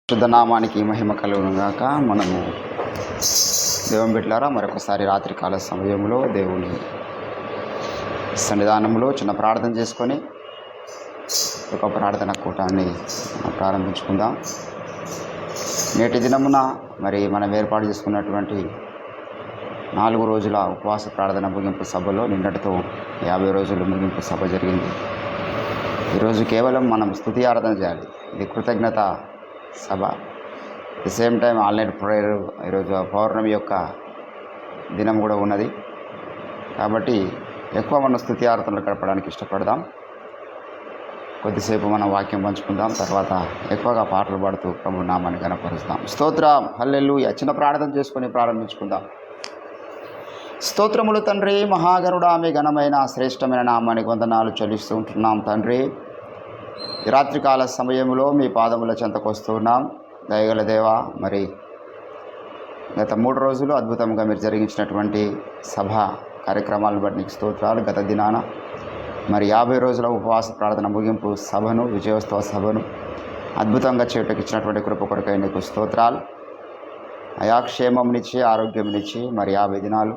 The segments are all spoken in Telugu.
శుద్ధ నామానికి మహిమ కలుగును గాక. మనము దేవుని బిడ్డలారా మరొకసారి రాత్రికాల సమయంలో దేవుని సన్నిధానంలో చిన్న ప్రార్థన చేసుకొని ఒక ప్రార్థన కూటాన్ని ప్రారంభించుకుందాం. నేటి దినమున మనం ఏర్పాటు చేసుకున్నటువంటి 4 రోజుల ఉపవాస ప్రార్థన ముగింపు సభలో నిన్నటితో 50 రోజుల ముగింపు సభ జరిగింది. ఈరోజు కేవలం మనం స్తుతి ఆరాధన చేయాలి. ఇది కృతజ్ఞత సభ. The same time online prayer. ఈరోజు పౌర్ణమి యొక్క దినం కూడా ఉన్నది కాబట్టి ఎక్కువ మనం స్తుతి ఆరాధనలు గడపడానికి ఇష్టపడదాం. కొద్దిసేపు మనం వాక్యం పంచుకుందాం, తర్వాత ఎక్కువగా పాటలు పాడుతూ ప్రభు నామాన్ని గణపరుస్తాం. స్తోత్రం, హల్లెలూయా. చిన్న ప్రార్థన చేసుకొని ప్రారంభించుకుందాం. స్తోత్రములు తండ్రి, మహాగరుడా, మీ ఘనమైన శ్రేష్టమైన నామానికి వందనాలు చెల్లిస్తూ ఉంటున్నాం తండ్రి. ఈ రాత్రికాల సమయంలో మీ పాదముల చెంతకు వస్తున్నాం. దయగల దేవా, గత 3 రోజులు అద్భుతంగా మీరు జరిగించినటువంటి సభ కార్యక్రమాలను బట్టి నీకు స్తోత్రాలు. గత దినాన 50 రోజుల ఉపవాస ప్రార్థన ముగింపు సభను, విజయోత్సవ సభను అద్భుతంగా చేపట్టించినటువంటి కృప కొరకై నీకు స్తోత్రాలు. అయా క్షేమంనిచ్చి ఆరోగ్యంనిచ్చి 50 దినాలు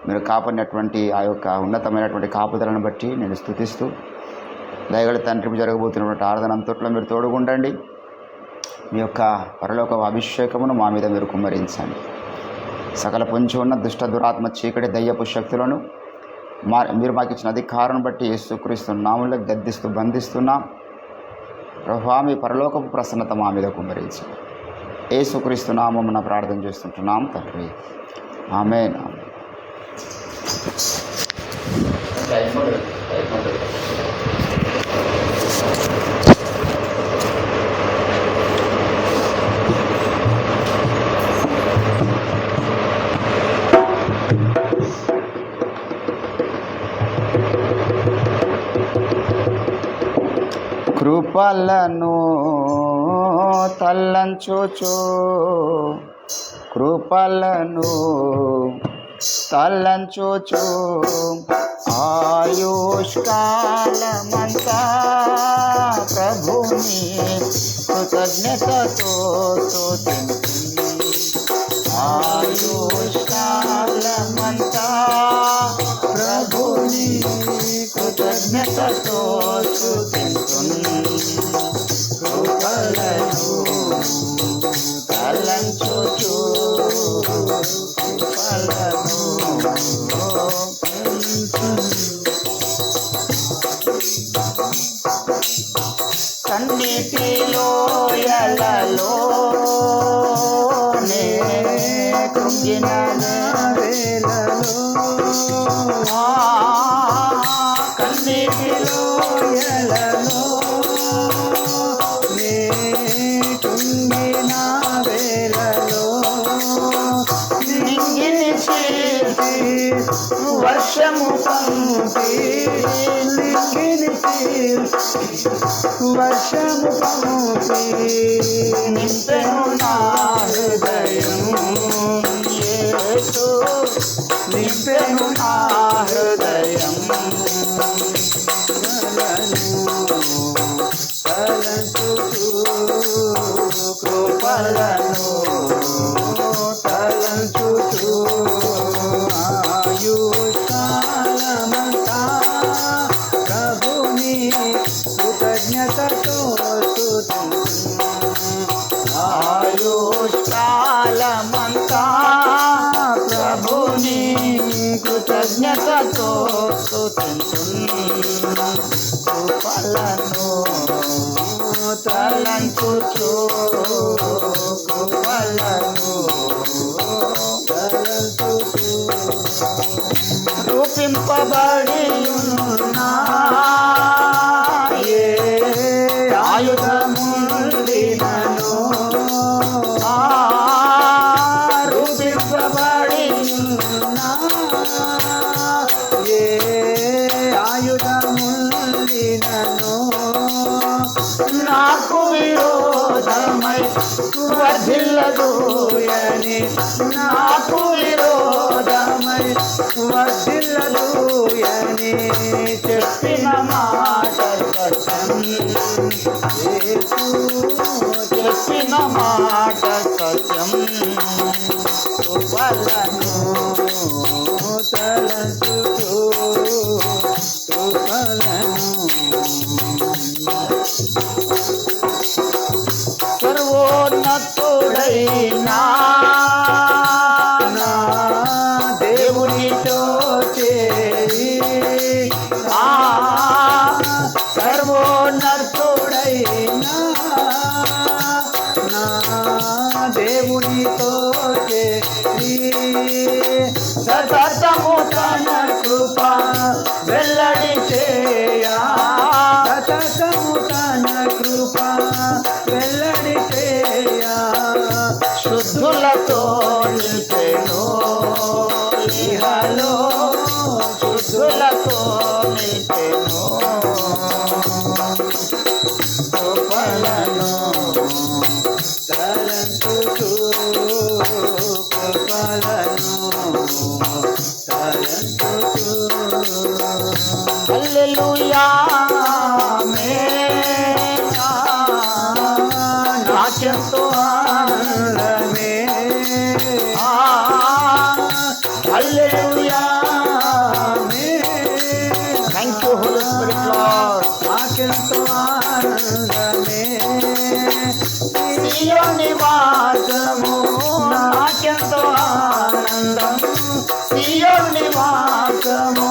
మీరు కాపాడినటువంటి ఆ యొక్క ఉన్నతమైనటువంటి కాపుదలను బట్టి నేను స్తుతిస్తూ, దయగల తండ్రి జరగబోతున్నటువంటి ఆరాధన అంతట్లో మీరు తోడుగుండండి. మీ యొక్క పరలోక అభిషేకమును మా మీద మీరు కుమ్మరించండి. సకల పొంచి ఉన్న దుష్ట దురాత్మ చీకటి దయ్యపు శక్తులను మీరు మాకు ఇచ్చిన అధికారం బట్టి యేసుక్రీస్తు నామములో గద్దిస్తూ బంధిస్తున్నాం. ప్రభువా, మీ పరలోకపు ప్రసన్నత మా మీద కుమ్మరించండి. యేసుక్రీస్తు నామమున ప్రార్థన చేస్తుంటున్నాం తండ్రి, ఆమేన్. కృపలను తల్లంచుచు, కృపలను తల్లంచుచు, ఆయుష్కాలమంతా ప్రభుని కృతజ్ఞతతో స్తుతింతును. ఆయుష్కాలమంతా ప్రభుని కృతజ్ఞతతో స్తుతింతును. కృపలను తలంచుచు, కృపలను కన్నీటిలో ఎలలోనే కృంగిన వేళలో, కన్నీటిలో ఎలలో కృంగిన వేళలో నింగిని చేసి వర్షము పంపి, నింగిని చేసి వర్షము పంపి నింపెను నా హృదయం. యేసు నింపెను నా హృదయం. కృపలను తలంచుచు, ఆయుష్కాలమంతా ప్రభుని కృతజ్ఞతతో స్తుతింతును. ఆయుష్కాలమంతా ప్రభుని కృతజ్ఞతతో స్తుతింతును. కృపలను తలంచుచు, కృపలను తలంచుచు, రూపింపబడి ఉన్న ఏ ఆయుధముండినను, రూపింపబడి ఉన్న ఏ ఆయుధముండినను నాకు విరోధమై వర్ధిల్లదూయని, నాకు విరోధమై వర్ధిల్లదూయని చెప్పిన మాట సత్యం. చెప్పిన మాట సత్యం కృపలను తలంచుచు కృపలను సర్వోన్నతుడైనా నా దేవునితో చేరి సర్వోన్నతుడైనా నా దేవునితో చేరి సతతము తన కృప వెల్లడి చేయా సతతము తన కృప వెల్లడి చేయా శుద్ధులతో నిలిపెను ఇహలో శుద్ధులతో నిలిపెను కృపలను తలంచుచు కృపలను తలంచుచు హల్లెలూయా ఆమేన్ నాకెంతో ఆనందమే hallelujah thank you holy spirit lord నాకెంతో ఆనందమే సియోని వాసము నాకెంతో ఆనందం సియోని వాసము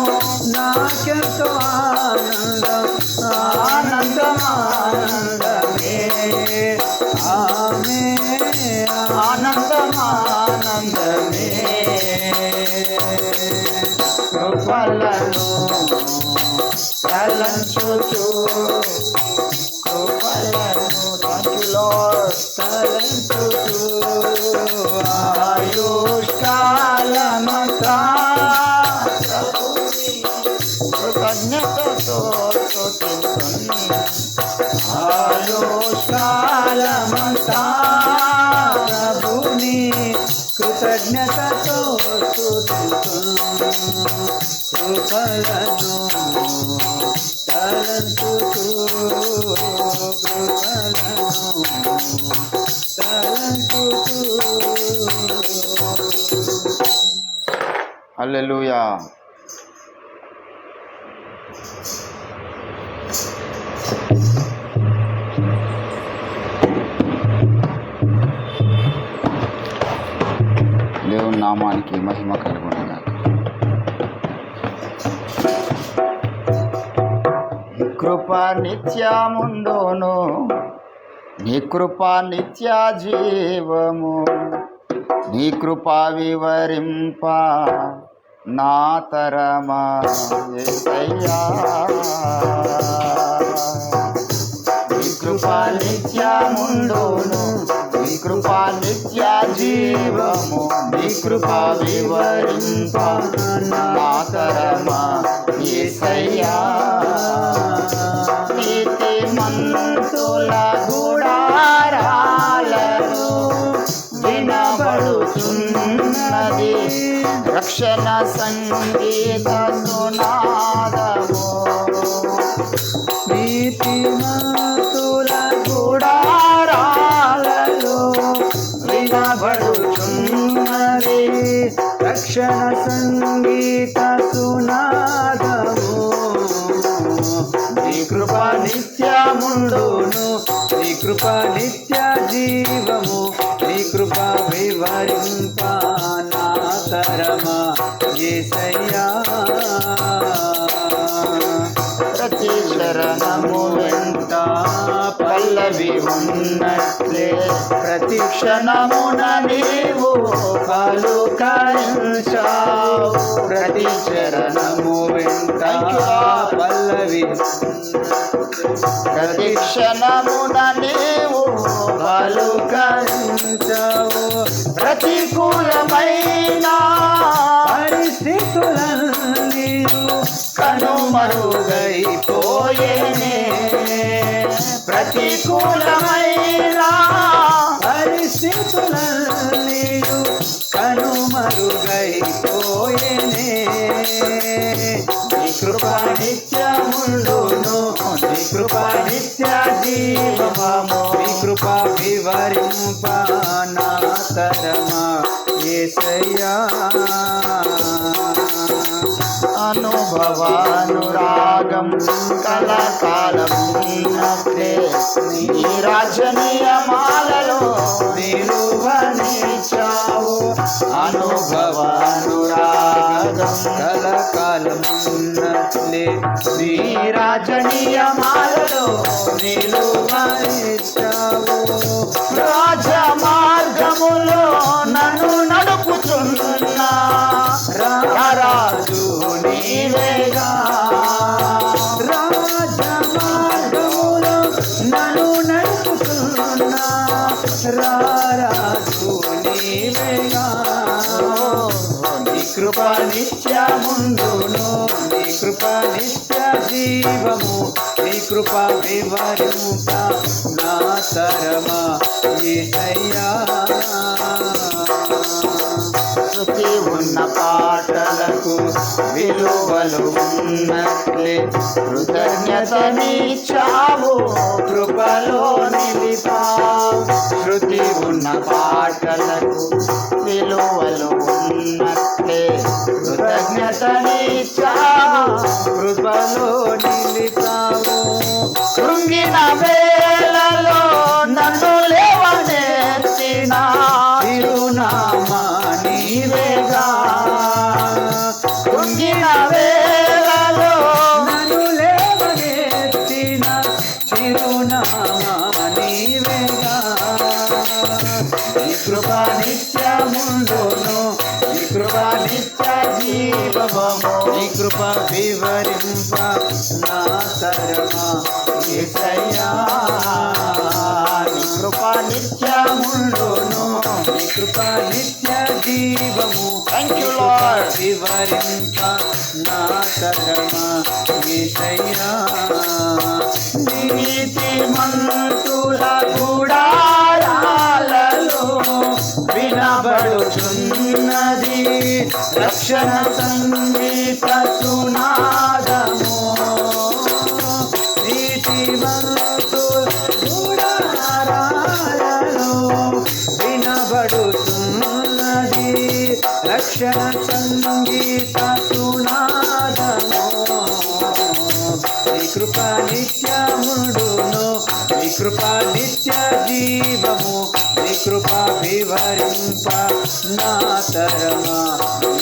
నాకెంతో ఆనందం ఆనందం ఆనందమే ఆమె ఆనందం ఆనందమే కృపలను తలంచుచు కృపలను థ్యాంక్ యూ లార్డ్ తలంచుచు ఆయుష్కాలమంతా కృతజ్ఞతతో స్తుతించును ఆయుష్కాలమంతా ప్రభుని కృతజ్ఞతతో స్తుతించును కృపలను తలంచుచు కృపలను తలంచుచు హల్లెలూయా దేవుని నామానికి మహిమ కలుగునుగా. నీ కృప నిత్యముండును నీ కృప నిత్య జీవము నీ కృప వివరింప నా తరమా యేసయ్యా నీ కృప నిత్యముండును నీ కృప నిత్య జీవము నీ కృప వివరింప నా తరమా యేసయ్యా నీతిమంతుల గుడారాలను వినబడుతున్నది రక్షణ సంగీత సునాదము నీతిమంతుల గుడారాలలో వినబడుచున్నది రక్షణ సంగీత సునాదము నీ కృప నిత్యముండును నీ కృప నిత్య జీవము నీ కృప వివరింప నా తరమా యేసయ్యా ప్రతి చరణము వెంట పల్లవి ఉన్నట్లే ప్రతి క్షణమున నీవు పలుకరించావు ప్రతి చరణము వెంట పల్లవి ప్రతి క్షణమున నీవు పలుకరించావు ప్రతికూలమైన పరిస్థితులన్నీ కనుమరుగైపోయేనే ప్రతికూలమైన పరిస్థితులన్నీ కనుమరుగైపోయేనే నీ కృప నిత్యముండును నీ కృప నిత్య జీవము నీ కృప వివ వివరింప నా తరమా యేసయ్యా అనుభవానురాగం కలకాలం ఉన్నట్లే నీ రాజనీయమాలలో నిలువనిచ్చావు అనుభవానురాగం కలకాలం ఉన్నట్లే నీ రాజనీయమాలలో నిలువనిచ్చావు రాజ మార్గములో నన్ను నడుపుచున్నా రారాజు నీవేగా రాజ మార్గములో నన్ను నడుపుతున్నా రారాజు నీవేగా నీ కృప నిత్యముందును నీ కృప నిత్య జీవము నీ కృప వివరింప నా తరమా యేసయ్యా శృతి ఉన్న పాటలకు విలువలు ఉన్నట్లే కృతజ్ఞతనిచ్చావు కృపలో నిలిపావు శృతి ఉన్న పాటలకు విలువలు ఉన్నట్లే కృతజ్ఞతనిచ్చావు కృపలో నిలిపావు కృంగిన వేళలో నన్ను లేవనెత్తిన తిరునామా నీవేగా కృంగిన వేళలో నన్ను లేవనెత్తిన చిరునామా నీవేగా నీ కృప నిత్యముందును నీ కృప నిత్య జీవము నీ కృప వివరింప నా తరమా యేసయ్యా నీ కృప నిత్యముందును నీ కృప నిత్య జీవము Thank you, Lord. వివరింప నా తరమా యేసయ్యా నీతి మంతుల గుడారాలలో వినబడుచున్నది రక్షణ సంగీత సునాదము నీతిమంతుల గుడారాలలో వినబడుతున్నది రక్షణ సంగీత సునాదము నీ కృప నిత్యముండును నీ కృప నిత్య జీవము నీ కృప వివరింప నా తరమా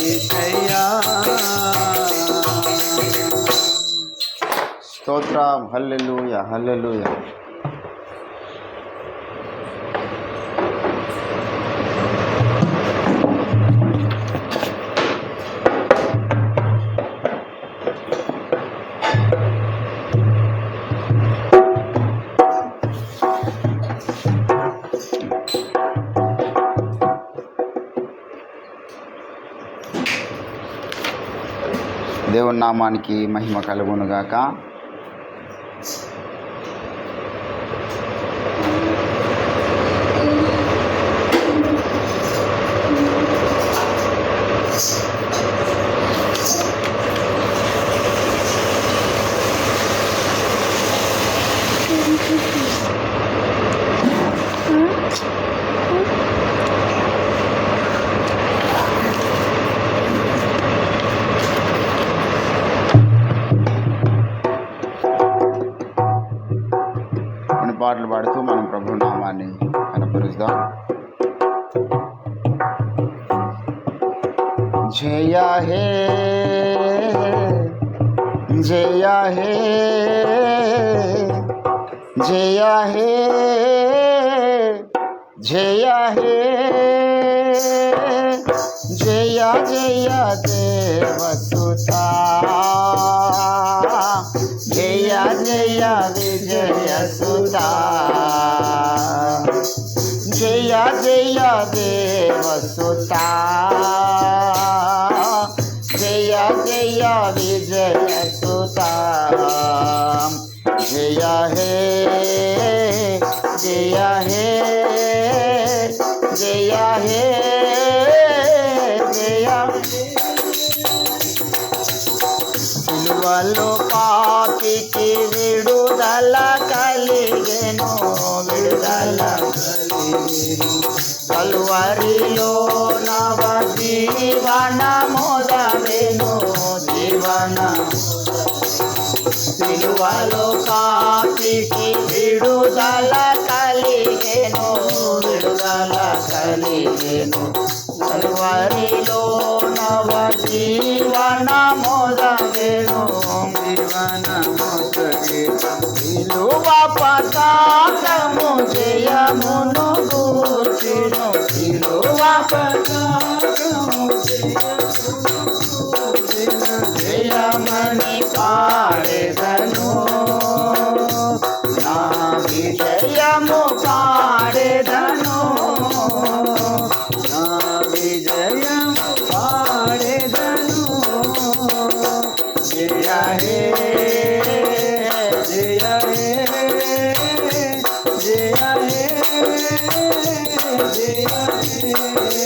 యేసయ్యా స్తోత్రం హల్లెలూయా హల్లెలూయా దేవుని నామానికి మహిమ కలుగునుగాక. కొన్ని పాటలు పాడుతూ మనం ప్రభు నామాన్ని కనపరుస్తాం. జయ హే జయ హే జయ హే జయ హే జయ జయ దేవసుతా జయ జయ విజయ సుతా జయ జయ దేవసుతా జయ జయ విజయ సుతా జయ హే జయ హే జయ హే జయ సిలువలో పాపికి విడుదల కలిగెను విడుదల కలువరిలో నవ జీవన మొదలెను జీవన సిలువలో కాపికి విడుదల కలిగెను విడుదల కలిగెను కలువరిలో నవ జీవన మొదలెను జీవన మొదలెను విలువ పతాకము జయమును గూర్చెను విలువ పతాకము జయమని పాడెదను నా విజయము పాడెదను నా విజయము పాడెదను జయ హే జయ హే జయ హే జయ హే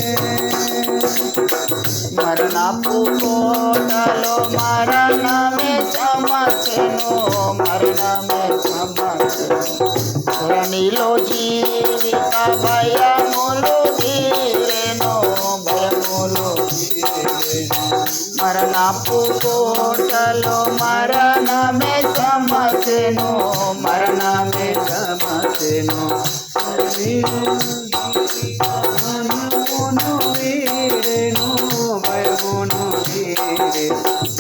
మరణపు కోటలో మరణమే సమస్యను మరణమే సమస్యను ధరణిలో జీవిత భయములు తీరెను భయములు మరణపు కోటలో మరణమే సమస్యను మరణమే సమస్యను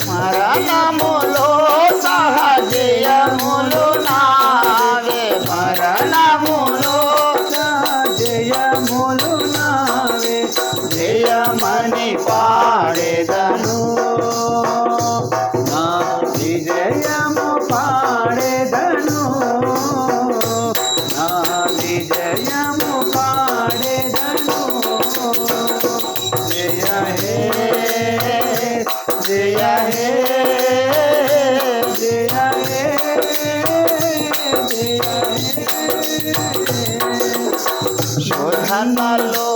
మరణములో సహజయములు నావే మరణములో సహజయములు నావే జయమని పాడెదను నా విజయము పాడెదను నా విజయము పాడెదను జయ హే జయ హే జయ హే జయ శోధనలో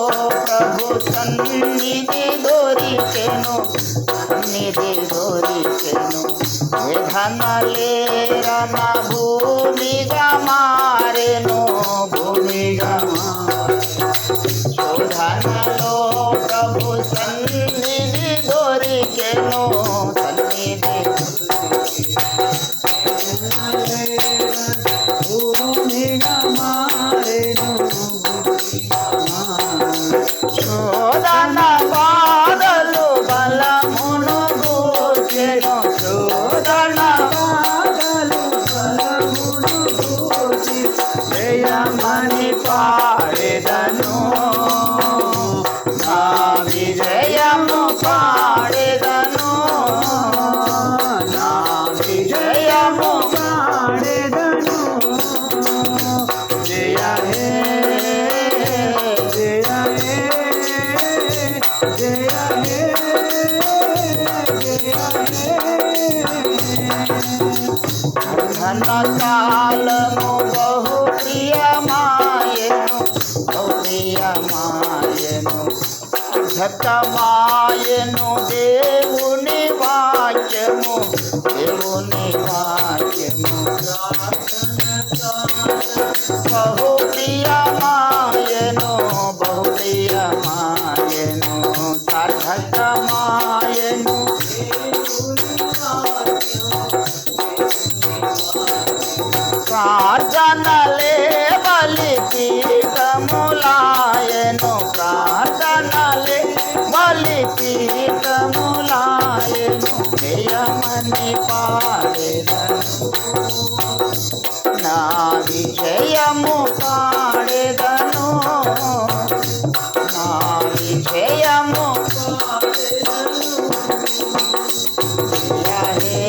ప్రభు సన్నిధి దొరికెను సన్నిధి దొరికెను వేదనలేరన భూమిగా మారెను భూమిగా శోధనలో ప్రభు సన్నిధి దొరికెను సన్నిధి భూమిగా మారెను శోధన బాధలు బలమును గూర్చెను శోధన బాధలు బలమును గూర్చి జయమని పాడెదను నా విజయము పాడెదను నా విజయము పాడెదను జయ హే జయ హే జయ హే జయ హే ఘనకాలము బహు ప్రియమాయను బహు ప్రియమాయను ఘటమాయను దేవుని వాక్యము దేవుని వాక్యము బహు ప్రియమాయను బహు ప్రియమాయను సార్థకమాయను ప్రార్థనలే బలి పీఠములాయను ప్రార్థనలే బలి పీఠములాయను జయమని పాడెదను నా విజయము పాడెదను నా విజయము జయ హే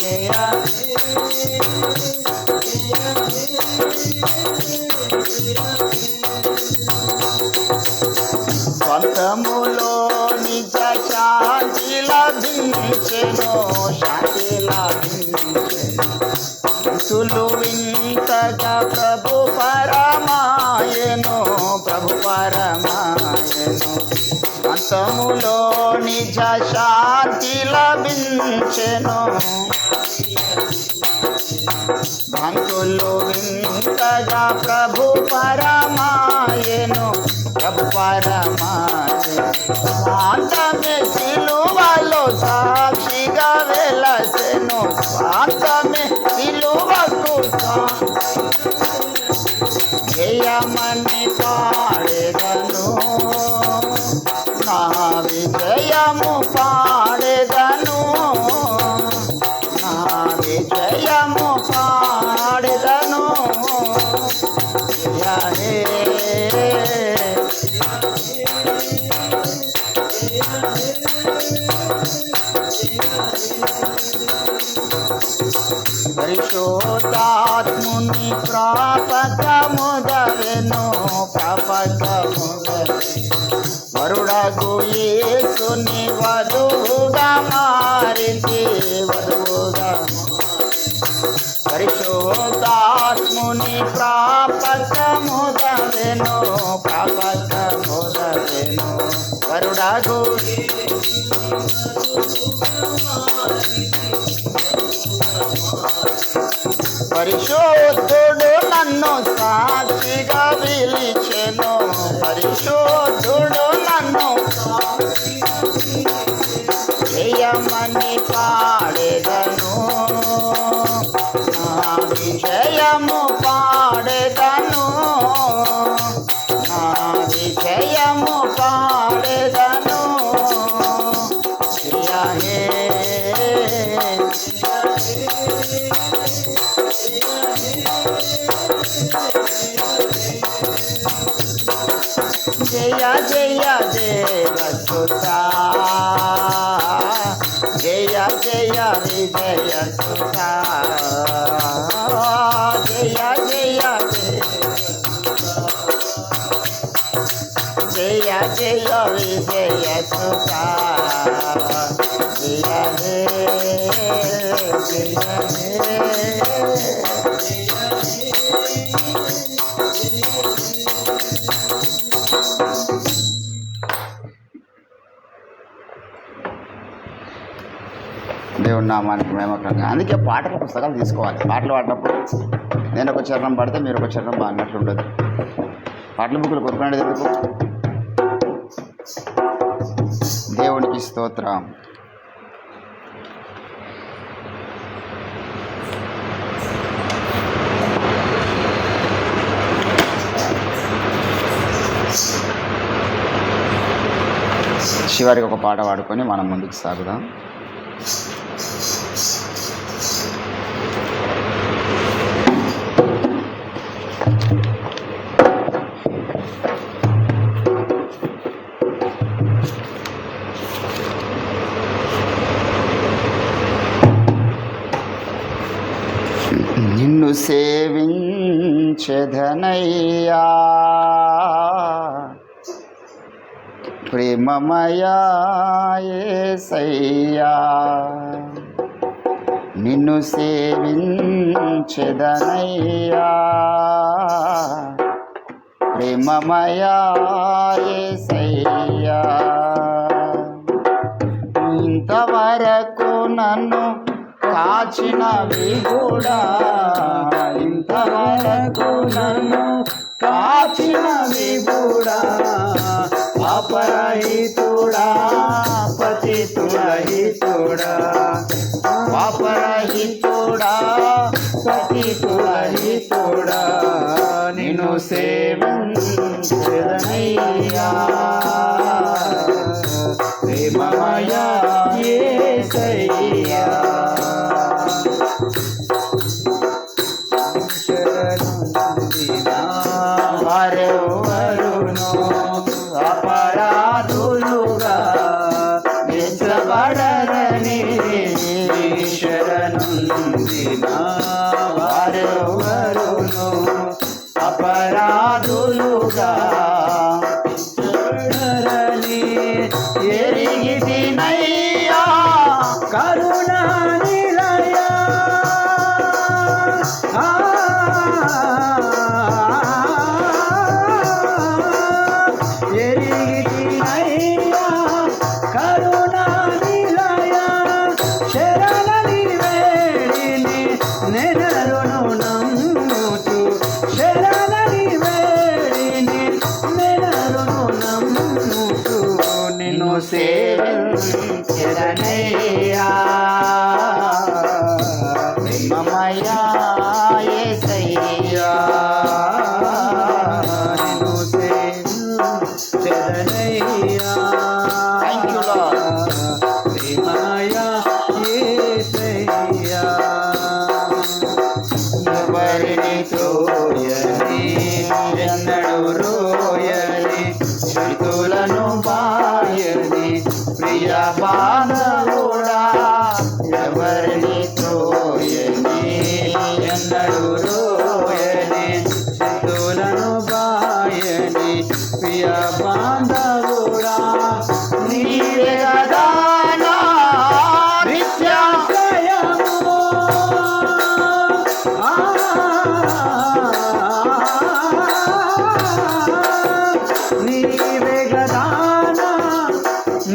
జయ స్వంతములో నిజ శాంతి లభించెను శాంతి లభించెను తులు వింతగా ప్రభు పరమాయను ప్రభు పరమాయను స్వంతములో నిజ శాంతి లభించెను భక్తులు వింతగా ప్రభు పరమా స్వార్థమే సిలువలో సాక్షిగా వెలసెను స్వార్థమే సిలువకు జయమని పాడెదను నా విజయము పాడెదను నా విజయము పాడెదను జయ హే పరిశోధాత్ముని ప్రాపకముదవెను వరుడగు యేసుని వధువుగా మారింది వధువుగా పరిశోధాత్ముని ప్రాపకముదవెను వరుడగు పరిశోధుడు నన్ను సాక్షిగా పిలిచెను పరిశోధుడు నన్ను జయమని పాడెదను నా విజయము పాడెదను నా విజయము పాడెదను జయ హే జయ జయ దేవసుతా జయ జయ విజయ సుతా జయ జయ జయ జయ విజయ సుతా జయ హే జయ హే దేవుడి నామానికి మేమకంగా అందుకే పాటల పుస్తకాలు తీసుకోవాలి పాటలు పాడినప్పుడు నేను ఒక చరణం పాడితే మీరు ఒక చరణం పాడినట్లు ఉండదు పాటల బుక్కులు కొనుక్కునేది ఎందుకు దేవునికి స్తోత్రం చివరికి ఒక పాట పాడుకొని మనం ముందుకు సాగుదాం నిన్ను సేవించెదనయ్యా ప్రేమమయా యేసయ్యా నిన్ను సేవించెదనయ్యా ప్రేమమయా యేసయ్యా ఇంతవరకు నన్ను కాచిన విగుడా ఇంతవరకు నన్ను కాచిన విగుడా పాపరహితుడా పతితులహితుడా పాపరహితుడా పతితులహితుడా నిన్ను సేవించెదనయ్యా ప్రేమమయా యేసయ్యా వారెవరును అపరాధులుగా ఎంచబడరని శరణుందిన వారెవరును అపరాధులుగా ఎంచబడరని ఎరిగితినయ్యా కరుణా నిలయా ఎరిగితినయ్యా కరుణా నిలయా శరణని వేడిని నెనరును నమ్ముచు శరణని వేడిని సేవించెదనయ్యా ప్రేమమయా యేసయ్యా నిన్ను సేవించెదనయ్యా. Thank you lord. ప్రేమమయా యేసయ్యా. ఎవరిని త్రోయని ఎన్నడు రోయని శృతులను బాయని ప్రియ బాంధవుడా. ఎవరిని త్రోయని ఎన్నడు రోయని శృతులను బాయని ప్రియ బాంధవుడా. నీవే గదా నా నిత్యాశ్రయము. నీవే గదా నా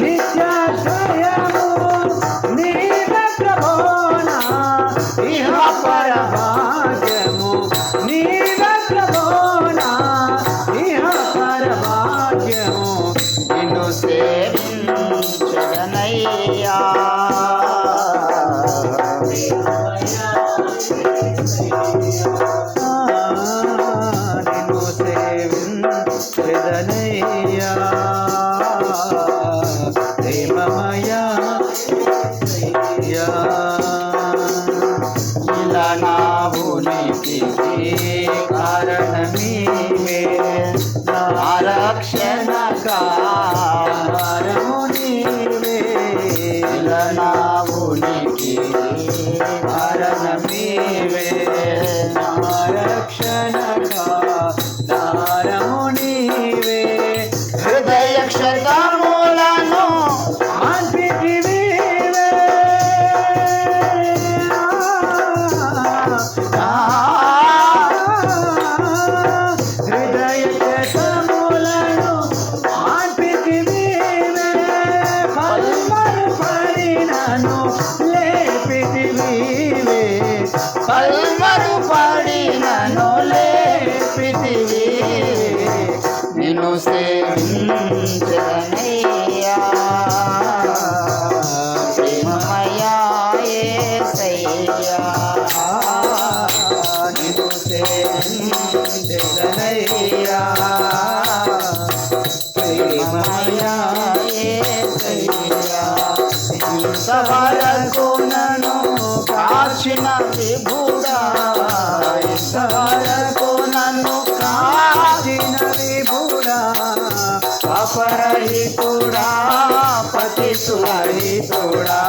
నిత్యాశ్రయము. నీవే ప్రభునా ఇహ పరభాగ్యము. నీవే ప్రభునా ఇహ పరభాగ్యము. నిన్ను సేవించెదనయ్యా నిన్ను సేవించెదనయ్యా. ప్రేమమయా యేసయ్యా. ఇలా నా ఉనికికి కారణమీవే నా రక్షణ కారణము నీవే. ఇలా నా ఉనికి కారణమీవే నా రక్షణ కారణము నీవే. హృదయ క్షతములను మాన్పితివీవే. హృదయ క్షతములను మాన్పితివీవే. పల్మరు పడినను లేపితివీవే. పల్మరు పడినను లేపితివి నిన్ను సేవించెదనయ్యా ప్రేమమయా యేసయ్యా నిన్ను సేవించెదనయ్యా. ప్రేమమయా యేసయ్యా ఇంతవరకు నన్ను కాచిన విభుడా ఇంతవరకు నన్ను కాచిన విభుడా. అపరహితుడా పతితులహితుడా.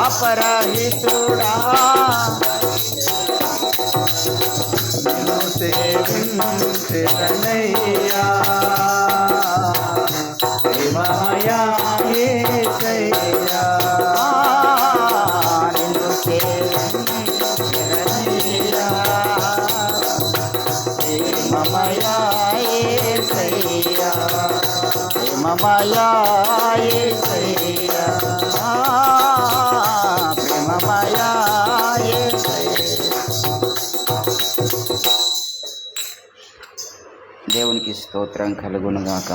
అపరహితుడా నిన్ను సేవించెదనయ్యా. ప్రేమమయా యేసయ్యా. నిన్ను సేవించెదనయ్యా ప్రేమమయా యేసయ్యా ప్రేమమయా యేసయ్యా ప్రేమమయా యేసయ్యా. దేవునికి స్తోత్రం కలుగునుగాక.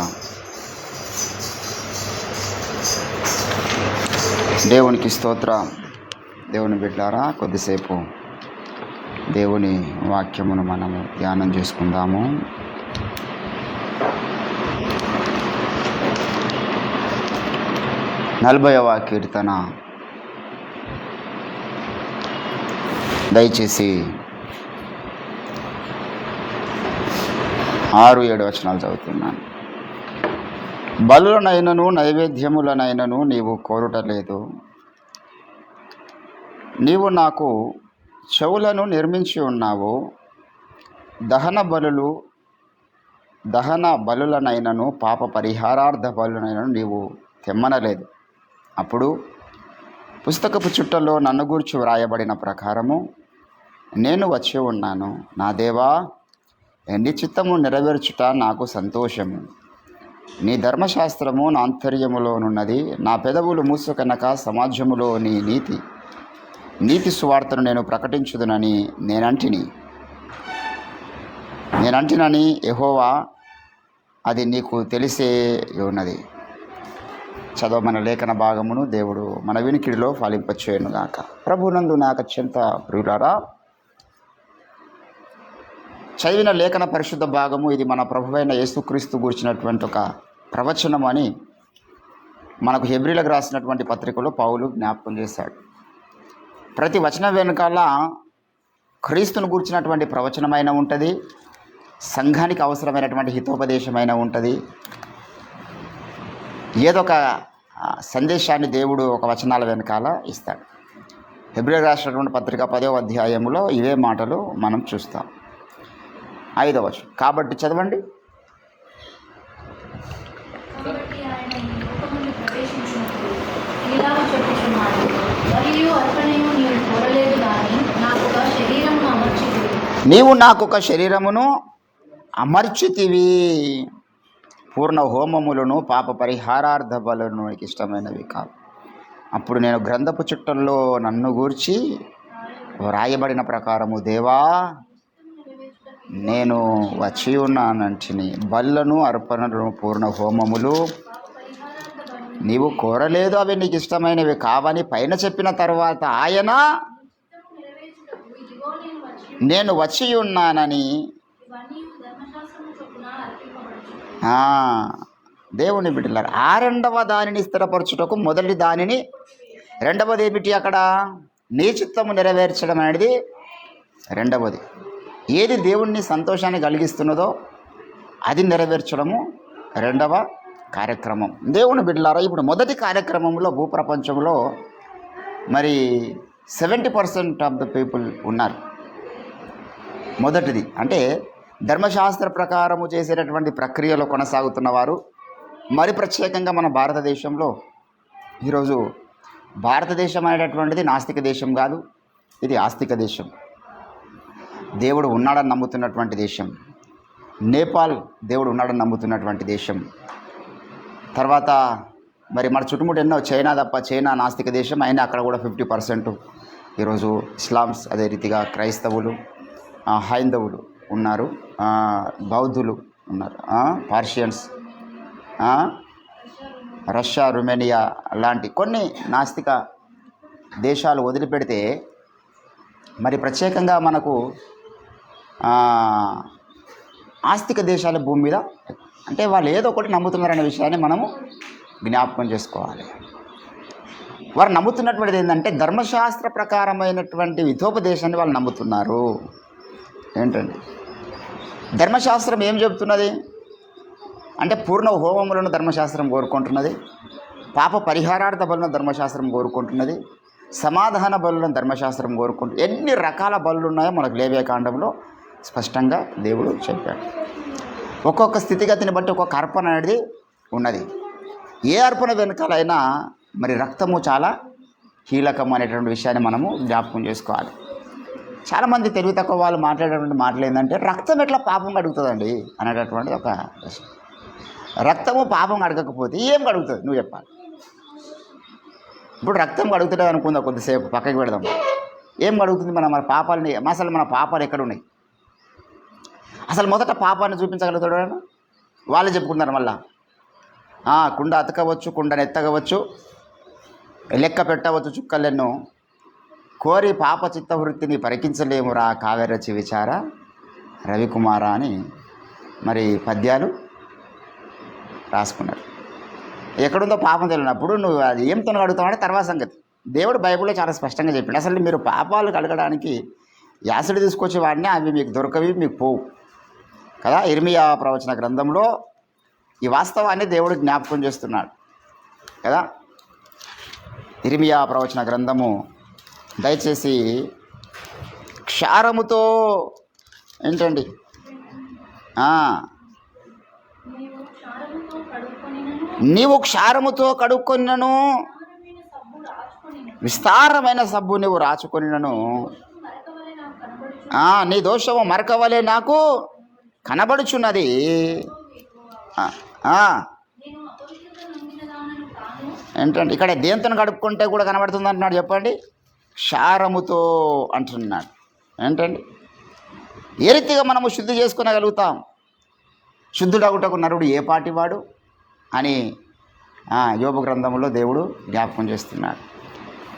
దేవునికి స్తోత్రం. దేవుని బిడ్డారా, కొద్దిసేపు దేవుని వాక్యమును మనము ధ్యానం చేసుకుందాము. నలభైవ కీర్తన దయచేసి 6-7 వచనాలు చదువుతున్నాను. బలులనైనను నైవేద్యములనైనను నీవు కోరుటలేదు. నీవు నాకు చెవులను నిర్మించి ఉన్నావు. దహన బలులనైనను పాప పరిహారార్థ బలులనైనను నీవు తెమ్మనలేదు. అప్పుడు పుస్తకపు చుట్టలో నన్ను గూర్చి వ్రాయబడిన ప్రకారము నేను వచ్చి ఉన్నాను. నా దేవా, నీ చిత్తము నెరవేర్చుట నాకు సంతోషము. నీ ధర్మశాస్త్రము నా ఆంతర్యములోనున్నది. నా పెదవులు మూసుకనక సమాజములో నీ నీతి సువార్తను నేను ప్రకటించుదునని నేనంటినని యెహోవా, అది నీకు తెలిసే ఉన్నది. చదవమన్న లేఖన భాగమును దేవుడు మన వినికిడిలో ఫలింపచేయునుగాక. ప్రభునందు నాకు అత్యంత ప్రియులారా, చదివిన లేఖన పరిశుద్ధ భాగము ఇది మన ప్రభువైన యేసుక్రీస్తు గురించినటువంటి ఒక ప్రవచనం అని మనకు హెబ్రీలకు రాసినటువంటి పత్రికలో పౌలు జ్ఞాపకం చేశాడు. ప్రతి వచనం వెనుకాల క్రీస్తును గురించినటువంటి ప్రవచనమైన ఉంటుంది, సంఘానికి అవసరమైనటువంటి హితోపదేశమైన ఉంటుంది. ఏదో ఒక సందేశాన్ని దేవుడు ఒక వచనాల వెనకాల ఇస్తాడు. హెబ్రీలకు రాసినటువంటి పత్రిక 10వ అధ్యాయంలో ఇవే మాటలు మనం చూస్తాం. 5వ వచనం కాబట్టి చదవండి. కాబట్టి ఆయన ఈ లోకమును ప్రవేశించినప్పుడు ఇలాగ చెప్పుచున్నాడు, బలియు అర్పణయు నీవు కోరలేదు గాని నాకొక శరీరమును అమర్చితివి. నీవు నాకొక శరీరమును అమర్చితివి, పూర్ణ హోమములను పాప పరిహారార్థ బలులను నీకు ఇష్టమైనవి కావు. అప్పుడు నేను గ్రంథపు చుట్టల్లో నన్ను గూర్చి వ్రాయబడిన ప్రకారము దేవా నేను వచ్చి ఉన్నానంటిని. బలులను అర్పణలను పూర్ణ హోమములు నీవు కోరలేదు, అవి నీకు ఇష్టమైనవి కావని పైన చెప్పిన తర్వాత ఆయన ఇదిగో నేను వచ్చి ఉన్నానని ఇవన్నీ ధర్మశాస్త్రము చొప్పున అర్పింపబడుచు. దేవుని బిడ్డలారా, ఆ రెండవ దానిని స్థిరపరచుటకు మొదటి దానిని, రెండవది ఏమిటి? అక్కడ నీ చిత్తము నెరవేర్చడం అనేది రెండవది. ఏది దేవుణ్ణి సంతోషాన్ని కలిగిస్తున్నదో అది నెరవేర్చడము రెండవ కార్యక్రమం. దేవుని బిడ్డలారా, ఇప్పుడు మొదటి కార్యక్రమంలో భూప్రపంచంలో మరి 70% ఆఫ్ ద పీపుల్ ఉన్నారు. మొదటిది అంటే ధర్మశాస్త్ర ప్రకారము చేసేటటువంటి ప్రక్రియలో కొనసాగుతున్న వారు. మరి ప్రత్యేకంగా మన భారతదేశంలో ఈరోజు భారతదేశం అనేటటువంటిది నాస్తిక దేశం కాదు, ఇది ఆస్తిక దేశం. దేవుడు ఉన్నాడని నమ్ముతున్నటువంటి దేశం. నేపాల్ దేవుడు ఉన్నాడని నమ్ముతున్నటువంటి దేశం. తర్వాత మరి మన చుట్టుముట్టు ఎన్నో, చైనా తప్ప, చైనా నాస్తిక దేశం అయినా అక్కడ కూడా 50% ఈరోజు ఇస్లామ్స్, అదే రీతిగా క్రైస్తవులు, హైందవులు ఉన్నారు, బౌద్ధులు ఉన్నారు, పార్షియన్స్, రష్యా, రుమేనియా లాంటి కొన్ని నాస్తిక దేశాలు వదిలిపెడితే మరి ప్రత్యేకంగా మనకు ఆస్తిక దేశాల భూమి మీద అంటే వాళ్ళు ఏదో ఒకటి నమ్ముతున్నారనే విషయాన్ని మనము జ్ఞాపకం చేసుకోవాలి. వారు నమ్ముతున్నటువంటిది ఏంటంటే ధర్మశాస్త్ర ప్రకారమైనటువంటి హితోపదేశాన్ని వాళ్ళు నమ్ముతున్నారు. ఏంటండి ధర్మశాస్త్రం ఏం చెబుతున్నది అంటే పూర్ణ హోమములను ధర్మశాస్త్రం కోరుకుంటున్నది, పాప పరిహారార్థ బలులను ధర్మశాస్త్రం కోరుకుంటున్నది, సమాధాన బలులను ధర్మశాస్త్రం కోరుకుంటుంది. ఎన్ని రకాల బలులు ఉన్నాయో మనకు లేవ్యకాండంలో స్పష్టంగా దేవుడు చెప్పాడు. ఒక్కొక్క స్థితిగతిని బట్టి ఒక్కొక్క అర్పణ అనేది ఉన్నది. ఏ అర్పణ వెనుకాలైనా మరి రక్తము చాలా కీలకం అనేటువంటి విషయాన్ని మనము జ్ఞాపకం చేసుకోవాలి. చాలామంది తెలివి తక్కువ వాళ్ళు మాట్లాడేటువంటి మాటలు ఏంటంటే రక్తం ఎట్లా పాపం కడుగుతుందండి అనేటటువంటిది ఒక ప్రశ్న. రక్తము పాపం కడగకపోతే ఏం కడుగుతుంది నువ్వు చెప్పాలి. ఇప్పుడు రక్తం కడుగుతుంది అనుకుందాం, కొద్దిసేపు పక్కకి పెడదాం. ఏం కడుగుతుంది? మన పాపాలని, అసలు మన పాపాలు ఎక్కడ ఉన్నాయి? అసలు మొదట పాపాన్ని చూపించగలుగుతాడు వాళ్ళు చెప్పుకుంటారు. మళ్ళా కుండ అతకవచ్చు, కుండను ఎత్తగవచ్చు, లెక్క పెట్టవచ్చు చుక్కలెన్నో, కోరి పాప చిత్తవృత్తిని పరికించలేమురా కావ్యరచి విచార రవికుమార అని మరి పద్యాలు రాసుకున్నారు. ఎక్కడుందో పాపం తెలియనప్పుడు నువ్వు అది ఏం తను అడుగుతావంటే తర్వాత సంగతి. దేవుడు బైబిల్లో చాలా స్పష్టంగా చెప్పాడు. అసలు మీరు పాపాలు కడగడానికి యాసిడ్ తీసుకొచ్చి వాడిని అవి మీకు దొరకవి, మీకు పోవు కదా. ఇర్మియా ప్రవచన గ్రంథంలో ఈ వాస్తవాన్ని దేవుడు జ్ఞాపకం చేస్తున్నాడు కదా. ఇర్మియా ప్రవచన గ్రంథము దయచేసి క్షారముతో ఏంటండి నీవు క్షారముతో కడుక్కొనినను, విస్తారమైన సబ్బు నీవు రాచుకొనినను, నీ దోషము మరకవలే నాకు కనబడుచున్నది. ఏంటంటే ఇక్కడ దేంతో కడుక్కుంటే కూడా కనబడుతుంది అంటున్నాడు చెప్పండి. క్షారముతో అంటున్నాడు. ఏంటండి ఏ రీతిగా మనము శుద్ధి చేసుకునగలుగుతాం? శుద్ధుడగుటకు నరుడు ఏ పాటివాడు అని యోబు గ్రంథంలో దేవుడు జ్ఞాపకం చేస్తున్నాడు.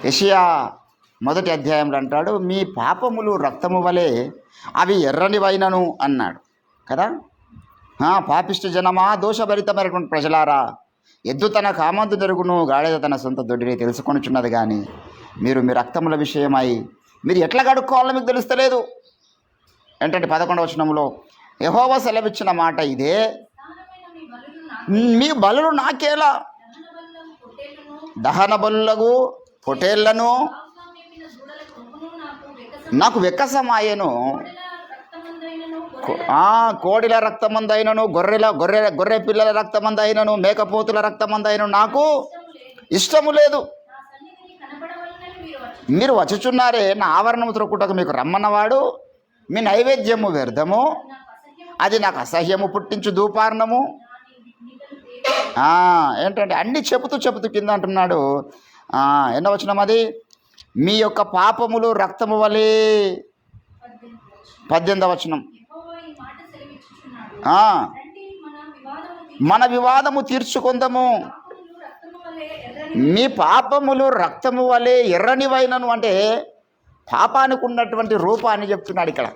యెషయా 1 అధ్యాయంలో అంటాడు, మీ పాపములు రక్తము వలె అవి ఎర్రనివైనను అన్నాడు కదా. పాపిష్టి జనమా, దోషభరితమైనటువంటి ప్రజలారా, ఎద్దు తన కామంతు జరుగును, గాడిద తన సొంత దొడ్డిని తెలుసుకొనుచున్నది, కానీ మీరు మీ రక్తముల విషయమై మీరు ఎట్లా కడుక్కోవాలో మీకు తెలుస్తలేదు. ఏంటంటే 11వ వచనంలో యెహోవా సెలవిచ్చిన మాట ఇదే, మీ బలులు నాకేలా, దహన బలులకు పొటేళ్లను నాకు వెక్కసమాయను, కోడిల రక్తమందైనను, గొర్రె పిల్లల రక్తమందైనను, మేకపోతుల రక్తమందైనను నాకు ఇష్టము లేదు. మీరు వచ్చుచున్నారే, నా ఆవరణము త్రొక్కుటకు మీకు రమ్మన్నవాడు, మీ నైవేద్యము వ్యర్థము, అది నాకు అసహ్యము పుట్టించు ధూపార్ణము. ఏంటంటే అన్నీ చెబుతూ కింద అంటున్నాడు. ఎన్నో వచనం అది, మీ యొక్క పాపములు రక్తము వలె. 18వ వచనం, మన వివాదము తీర్చుకుందాము, మీ పాపములు రక్తము వలె ఎర్రనివైనను. అంటే పాపానికి ఉన్నటువంటి రూపాన్ని చెప్తున్నాడు ఇక్కడ.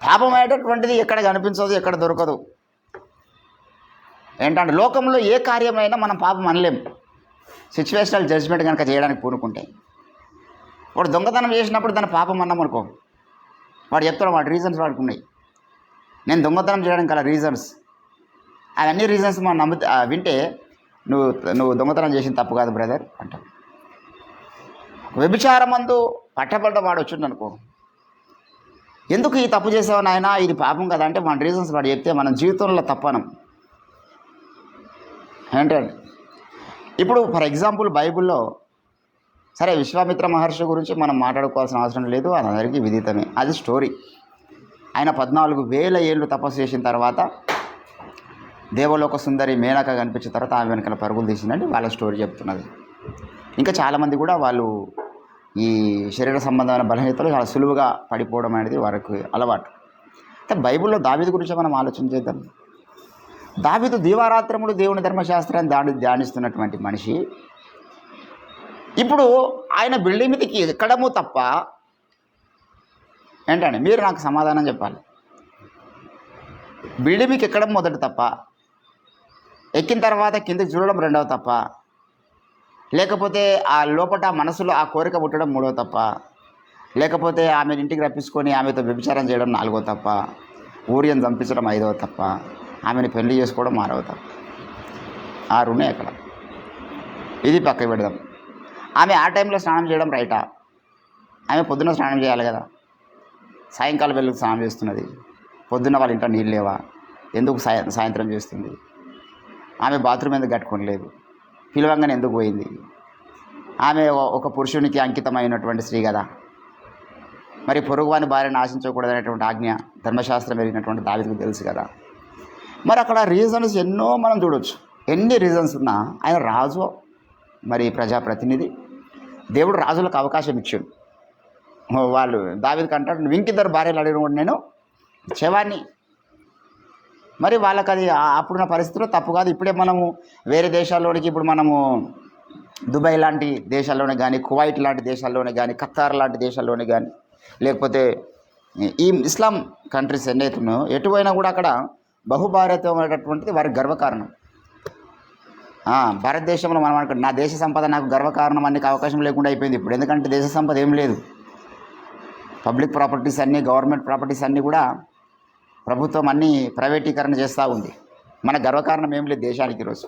పాపం అనేటటువంటిది ఎక్కడ కనిపించదు, ఎక్కడ దొరకదు. ఏంటంటే లోకంలో ఏ కార్యమైనా మనం పాపం అనలేం, సిచ్యువేషనల్ జడ్జ్మెంట్ కనుక చేయడానికి పూనుకుంటే. వాడు దొంగతనం చేసినప్పుడు దాన్ని పాపం అన్నాం అనుకో, వాడు చెప్తాడు వాడి రీజన్స్ వాడికి ఉన్నాయి. నేను దొంగతనం చేయడానికి గల రీజన్స్, అవన్నీ రీజన్స్ మనం వింటే నువ్వు దొంగతనం చేసిన తప్పు కాదు బ్రదర్ అంటాం. వ్యభిచారమందు పట్టబడ్డ వాడు వచ్చిండు అనుకో, ఎందుకు ఈ తప్పు చేసావు నాయన, ఇది పాపం కదా అంటే మన రీజన్స్ వాడు చెప్తే మనం జీవితంలో తప్పనం. ఏంటండి ఇప్పుడు ఫర్ ఎగ్జాంపుల్ బైబిల్లో సరే విశ్వామిత్ర మహర్షి గురించి మనం మాట్లాడుకోవాల్సిన అవసరం లేదు, అది అందరికీ విదితమే. అది స్టోరీ. ఆయన 14,000 ఏళ్ళు తపస్సు చేసిన తర్వాత దేవలోక సుందరి మేనక కనిపించిన తర్వాత ఆమె వెనకాల పరుగులు తీసిందండి, వాళ్ళ స్టోరీ చెప్తున్నది. ఇంకా చాలామంది కూడా వాళ్ళు ఈ శరీర సంబంధమైన బలహీనతలు చాలా సులువుగా పడిపోవడం అనేది వారికి అలవాటు. అయితే బైబిల్లో దావీదు గురించి మనం ఆలోచన చేద్దాం. దావీదు దీవారాత్రములు దేవుని ధర్మశాస్త్రాన్ని ధ్యానిస్తున్నటువంటి మనిషి. ఇప్పుడు ఆయన బిల్డింగ్ మీదకి ఎక్కడము తప్ప ఏంటండి, మీరు నాకు సమాధానం చెప్పాలి. బిల్డింగ్ మీదకి ఎక్కడం మొదటి తప్ప, ఎక్కిన తర్వాత కిందకి చూడడం రెండవ తప్ప, లేకపోతే ఆ లోపల మనసులో ఆ కోరిక పుట్టడం మూడవ తప్ప, లేకపోతే ఆమెను ఇంటికి రప్పించుకొని ఆమెతో వ్యభిచారం చేయడం 4వ తప్ప, ఊరియను చంపించడం 5వ తప్ప, ఆమెను పెళ్లి చేసుకోవడం 6వ తప్ప. 6 ఉన్నాయి అక్కడ. ఇది పక్కకి పెడదాం. ఆమె ఆ టైంలో స్నానం చేయడం రైటా? ఆమె పొద్దున్న స్నానం చేయాలి కదా, సాయంకాలం వెళ్ళి స్నానం చేస్తున్నది. పొద్దున్న వాళ్ళ ఇంట్లో నీళ్ళు లేవా, ఎందుకు సాయంత్రం చేస్తుంది? ఆమె బాత్రూమ్ ఎందుకు కట్టుకోలేదు, పిలవంగానే ఎందుకు పోయింది? ఆమె ఒక పురుషునికి అంకితమైనటువంటి స్త్రీ కదా. మరి పొరుగువాని భార్యను ఆశించకూడదనేటువంటి ఆజ్ఞ ధర్మశాస్త్రం పెరిగినటువంటి దావీదుకు తెలుసు కదా. మరి అక్కడ రీజన్స్ ఎన్నో మనం చూడవచ్చు. ఎన్ని రీజన్స్ ఉన్నా ఆయన రాజు, మరి ప్రజాప్రతినిధి. దేవుడు రాజులకు అవకాశం ఇచ్చాడు. వాళ్ళు దావీదుకు అంటాడు, నువ్వు ఇంకిద్దరు భార్యలు అడిగిన కూడా నేను ఇచ్చేవాడిని. మరి వాళ్ళకి అది అప్పుడున్న పరిస్థితిలో తప్పు కాదు. ఇప్పుడే మనము వేరే దేశాల్లోనికి, ఇప్పుడు మనము దుబాయ్ లాంటి దేశాల్లోనే కానీ, కువైట్ లాంటి దేశాల్లోనే కానీ, ఖతార్ లాంటి దేశాల్లోనే కానీ, లేకపోతే ఈ ఇస్లాం కంట్రీస్ ఎన్నైతున్నాయో ఎటువైనా కూడా అక్కడ బహుభారత్వం అనేటటువంటిది వారికి గర్వకారణం. భారతదేశంలో మనం అనుకుంటే నా దేశ సంపద నాకు గర్వకారణం అనే అవకాశం లేకుండా అయిపోయింది ఇప్పుడు. ఎందుకంటే దేశ సంపద ఏం లేదు, పబ్లిక్ ప్రాపర్టీస్ అన్నీ, గవర్నమెంట్ ప్రాపర్టీస్ అన్నీ కూడా ప్రభుత్వం అన్నీ ప్రైవేటీకరణ చేస్తూ ఉంది. మన గర్వకారణం ఏం లేదు దేశానికి ఈరోజు.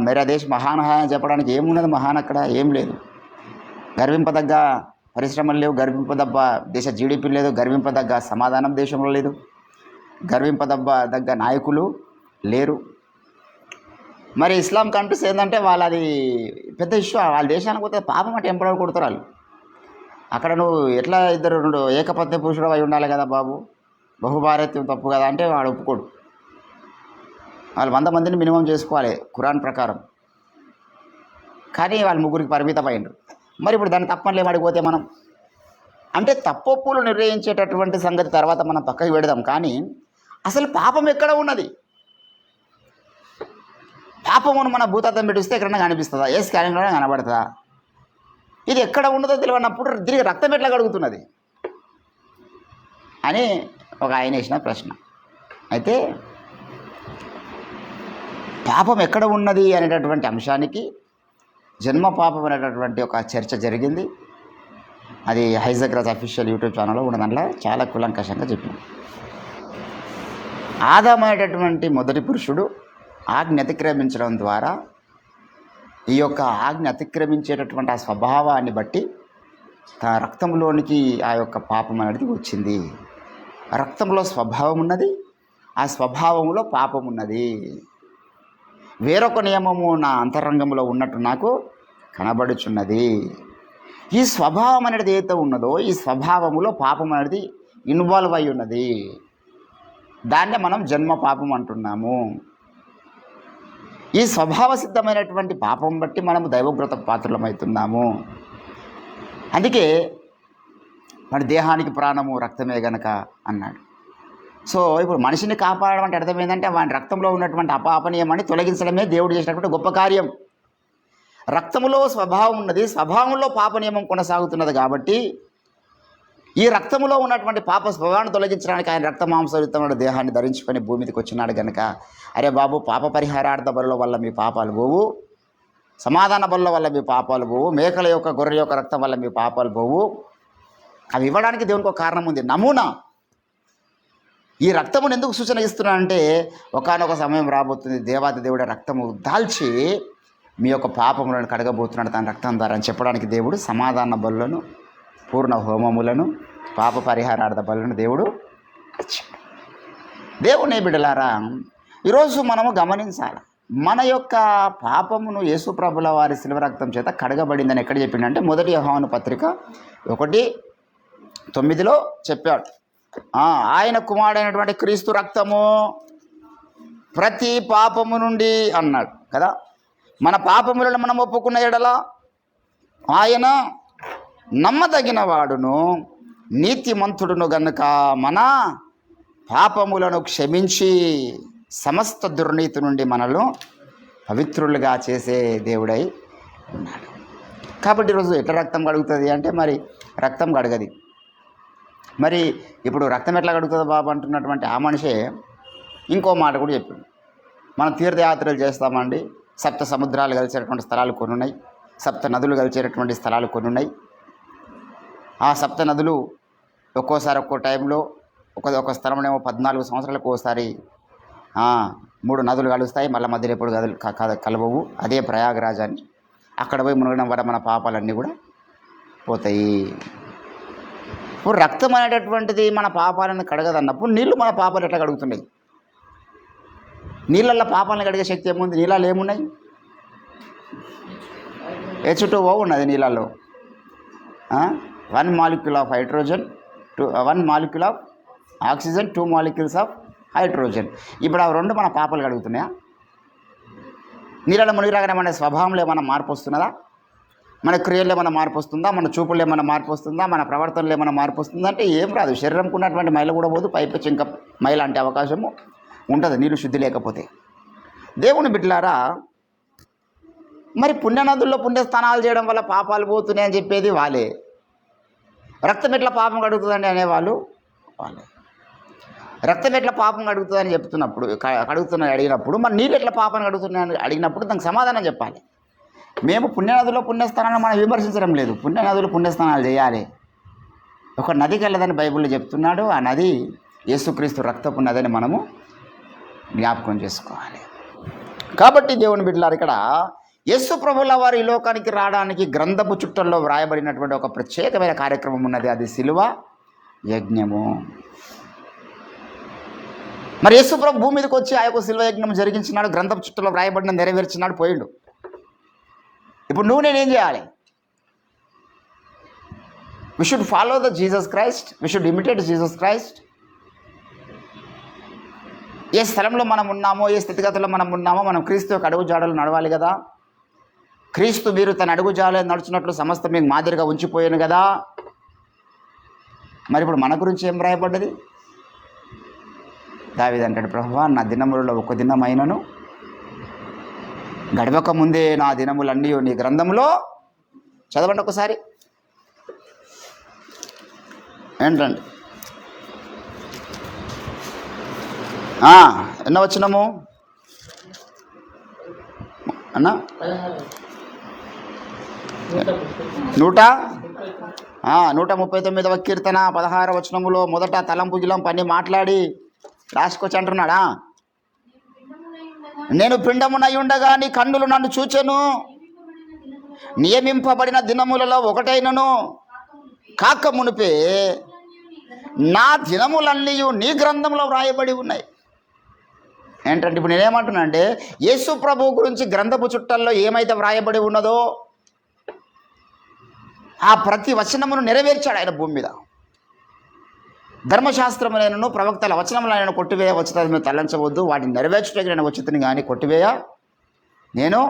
మేరా దేశ్ మహాన్ హై అని చెప్పడానికి ఏమున్నది, మహాన్ అక్కడ ఏం లేదు. గర్వింపదగ్గ పరిశ్రమలు లేవు, గర్వింపదగ్గ దేశ జీడిపి లేదు, గర్వింపదగ్గ సమాధానం దేశంలో లేదు, గర్వింపదగ్గ నాయకులు లేరు. మరి ఇస్లాం కంట్రీస్ ఏంటంటే వాళ్ళది పెద్ద ఇష్యూ. వాళ్ళ దేశానికి పోతే పాపం అంటే ఎంపడర్ కొడతారు వాళ్ళు. అక్కడ నువ్వు ఎట్లా 2 ఏకపత్ని పురుషుడు అయి ఉండాలి కదా బాబు, బహుభారత్యం తప్పు కదా అంటే వాడు ఒప్పుకోడు. వాళ్ళు 100 మందిని మినిమం చేసుకోవాలి ఖురాన్ ప్రకారం. కానీ వాళ్ళు 3కి పరిమితమైండ్రు. మరి ఇప్పుడు దాన్ని తప్పని లేమడిపోతే మనం అంటే తప్పొప్పులు నిర్ణయించేటటువంటి సంగతి తర్వాత మనం పక్కకి పెడదాం. కానీ అసలు పాపం ఎక్కడ ఉన్నది? పాపమును మన భూతత్వం పెట్టిస్తే ఎక్కడైనా కనిపిస్తుందా? ఏ స్కానింగ్లోనే కనబడుతుందా? ఇది ఎక్కడ ఉండదో తెలియనప్పుడు తిరిగి రక్తం ఎట్లా కడుగుతున్నది అని ఒక ఆయన వేసిన ప్రశ్న. అయితే పాపం ఎక్కడ ఉన్నది అనేటటువంటి అంశానికి జన్మ పాపం అనేటటువంటి ఒక చర్చ జరిగింది. అది హైజగ్రాజ్ అఫీషియల్ యూట్యూబ్ ఛానల్లో ఉన్న దాంట్లో చాలా కులంకషంగా చెప్పింది. ఆదామైనటువంటి మొదటి పురుషుడు ఆజ్ఞ అతిక్రమించడం ద్వారా ఈ యొక్క ఆజ్ఞ అతిక్రమించేటటువంటి ఆ స్వభావాన్ని బట్టి తన రక్తంలోనికి ఆ యొక్క పాపం అనేది వచ్చింది. రక్తంలో స్వభావం ఉన్నది, ఆ స్వభావంలో పాపం ఉన్నది. వేరొక నియమము నా అంతరంగంలో ఉన్నట్టు నాకు కనబడుచున్నది. ఈ స్వభావం అనేది ఏదైతే ఉన్నదో ఈ స్వభావములో పాపం అనేది ఇన్వాల్వ్ అయి ఉన్నది. దాన్నే మనం జన్మ పాపం అంటున్నాము. ఈ స్వభావ సిద్ధమైనటువంటి పాపం బట్టి మనము దైవగ్రత పాత్రలమవుతున్నాము. అందుకే మన దేహానికి ప్రాణము రక్తమే గనక అన్నాడు. సో ఇప్పుడు మనిషిని కాపాడడం అంటే అర్థం ఏంటంటే వాని రక్తంలో ఉన్నటువంటి అపాపనీయమని తొలగించడమే దేవుడు చేసినటువంటి గొప్ప కార్యం. రక్తములో స్వభావం ఉన్నది, స్వభావంలో పాపనియమం కొనసాగుతున్నది. కాబట్టి ఈ రక్తములో ఉన్నటువంటి పాప స్వభావాన్ని తొలగించడానికి ఆయన రక్త మాంసయుతమైన దేహాన్ని ధరించుకొని భూమికి వచ్చినాడు కనుక, అరే బాబు, పాప పరిహారార్థ బలుల వల్ల మీ పాపాలు పోవు, సమాధాన బలుల వల్ల మీ పాపాలు పోవు, మేకల యొక్క గొర్రె యొక్క రక్తం వల్ల మీ పాపాలు పోవు. అవి ఇవ్వడానికి దేవునికి ఒక కారణం ఉంది, నమూనా. ఈ రక్తమును ఎందుకు సూచన ఇస్తున్నానంటే ఒకానొక సమయం రాబోతుంది, దేవాది దేవుడి రక్తము దాల్చి మీ యొక్క పాపములను కడగబోతున్నాడు తన రక్తం ద్వారా అని చెప్పడానికి దేవుడు సమాధాన బలులను, పూర్ణ హోమములను, పాప పరిహారార్థ బలులను దేవుడు ఇచ్చాడు. దేవుని బిడ్డలారా, ఈరోజు మనము గమనించాలి, మన యొక్క పాపమును యేసు ప్రభుల వారి శిలువ రక్తం చేత కడగబడిందని ఎక్కడ చెప్పిండంటే మొదటి యోహాను పత్రిక 1:9 చెప్పాడు. ఆయన కుమారుడైనటువంటి క్రీస్తు రక్తము ప్రతి పాపము నుండి అన్నాడు కదా. మన పాపములను మనం ఒప్పుకున్న ఎడల ఆయన నమ్మదగిన వాడును నీతిమంతుడును గనుక మన పాపములను క్షమించి సమస్త దుర్నీతి నుండి మనల్ని పవిత్రులుగా చేసే దేవుడై ఉన్నాడు. కాబట్టి ఈరోజు ఎట్లా రక్తం కడుగుతుంది అంటే మరి రక్తం కడగది. మరి ఇప్పుడు రక్తం ఎట్లా కడుగుతుంది బాబు అంటున్నటువంటి ఆ మనిషే ఇంకో మాట కూడా చెప్పిండు. మనం తీర్థయాత్రలు చేస్తామండి, సప్త సముద్రాలు కలిసేటటువంటి స్థలాలు కొన్ని ఉన్నాయి, సప్త నదులు కలిసేటటువంటి స్థలాలు కొన్ని ఉన్నాయి. ఆ సప్త నదులు ఒక్కోసారి ఒక్కో టైంలో ఒక స్థలంలో 14 సంవత్సరాలకు ఒకసారి 3 నదులు కలుస్తాయి, మళ్ళీ మధ్యలో ఎప్పుడు కలవవు. అదే ప్రయాగరాజ్ అని. అక్కడ పోయి మునగడం వల్ల మన పాపాలన్నీ కూడా పోతాయి. ఇప్పుడు రక్తం అనేటటువంటిది మన పాపాలను కడగదన్నప్పుడు నీళ్ళు మన పాపాలు ఎట్లా కడుగుతున్నాయి? నీళ్ళల్లో పాపాలను కడిగే శక్తి ఏముంది? నీళ్ళలో ఏమున్నాయి? H2O ఉన్నది నీళ్ళల్లో. 1 molecule of hydrogen, 1 molecule of oxygen, 2 molecules of hydrogen. ఇప్పుడు ఆ రెండు మన పాపాలు కడుగుతున్నాయా? నీళ్ళలో మునిగిరాగానే మన స్వభావంలో ఏమైనా మార్పు వస్తున్నదా? మన క్రియల్లో ఏమైనా మార్పు వస్తుందా? మన చూపుల్లో ఏమైనా మార్పు వస్తుందా? మన ప్రవర్తనలో ఏమైనా మార్పు వస్తుందా? అంటే ఏం రాదు. శరీరంకు ఉన్నటువంటి మైల కూడా పోదు, పైపెచ్చి ఇంకా మైల అంటే అవకాశము ఉంటుంది నీళ్ళు శుద్ధి లేకపోతే. దేవుని బిడ్డలారా, మరి పుణ్యనదుల్లో పుణ్యస్నానాలు చేయడం వల్ల పాపాలు పోతున్నాయని చెప్పేది వాళ్ళే. రక్తం ఎట్లా పాపం కడుగుతుందండి అనేవాళ్ళు వాళ్ళే. రక్తం ఎట్లా పాపం కడుగుతుందని అడిగినప్పుడు మరి నీళ్ళు ఎట్లా పాపం కడుగుతున్నాయని అడిగినప్పుడు దానికి సమాధానం చెప్పాలి. మేము పుణ్యనదుల్లో పుణ్యస్థానాలను మనం విమర్శించడం లేదు, పుణ్యనదులు పుణ్యస్నానాలు చేయాలి. ఒక నదికి వెళ్ళదని బైబిల్లో చెప్తున్నాడు. ఆ నది యేసుక్రీస్తు రక్తపు నదని మనము జ్ఞాపకం చేసుకోవాలి. కాబట్టి దేవుని బిడ్డలారు, ఇక్కడ యేసు ప్రభుల వారు ఈ లోకానికి రావడానికి గ్రంథపు చుట్టల్లో వ్రాయబడినటువంటి ఒక ప్రత్యేకమైన కార్యక్రమం ఉన్నది, అది శిలువ యజ్ఞము. మరి యేసు ప్రభు భూమి మీదకి వచ్చి ఆ యొక్క శిలువ యజ్ఞం జరిగించినాడు, గ్రంథపు చుట్టల్లో వ్రాయబడిన నెరవేర్చినాడు, పోయిండు. ఇప్పుడు నువ్వు నేనేం చేయాలి? We should follow the Jesus Christ, we should imitate Jesus Christ. ఏ స్థలంలో మనం ఉన్నామో, ఏ స్థితిగతుల్లో మనం ఉన్నామో మనం క్రీస్తు యొక్క అడుగు జాడలు నడవాలి కదా. క్రీస్తు మీరు తన అడుగు జాడలు నడుచున్నట్లు సమస్త మీకు మాదిరిగా ఉంచిపోయాను కదా. మరి ఇప్పుడు మన గురించి ఏం రాయబడ్డది? దావీదు అంటాడు, ప్రభువా నా దినములలో ఒక దినమైనను గడవక ముందే నా దినములన్నీ నీ గ్రంథంలో చదవండి ఒకసారి. ఏంటండి ఎన్నో వచ్చినము అన్న 139వ కీర్తన 16వ వచనములో మొదట తలంపు గిలం పని మాట్లాడి రాసుకొచ్చి అంటున్నాడా, నేను పిండమునై ఉండగా నీ కన్నులు నన్ను చూచెను, నియమింపబడిన దినములలో ఒకటైనను కాక మునిపే నా దినములన్నీ నీ గ్రంథంలో వ్రాయబడి ఉన్నాయి. ఏంటంటే ఇప్పుడు నేనేమంటున్నా అంటే యేసు ప్రభు గురించి గ్రంథపు చుట్టల్లో ఏమైతే వ్రాయబడి ఉన్నదో ఆ ప్రతి వచనమును నెరవేర్చాడు ఆయన భూమి మీద. ధర్మశాస్త్రములైనను ప్రవక్తల వచనములైన కొట్టివేయ వచ్చుతుంది మీరు తలంచవద్దు, వాటిని నెరవేర్చుటకి నేను వచ్చుతుంది కానీ కొట్టివేయ నేను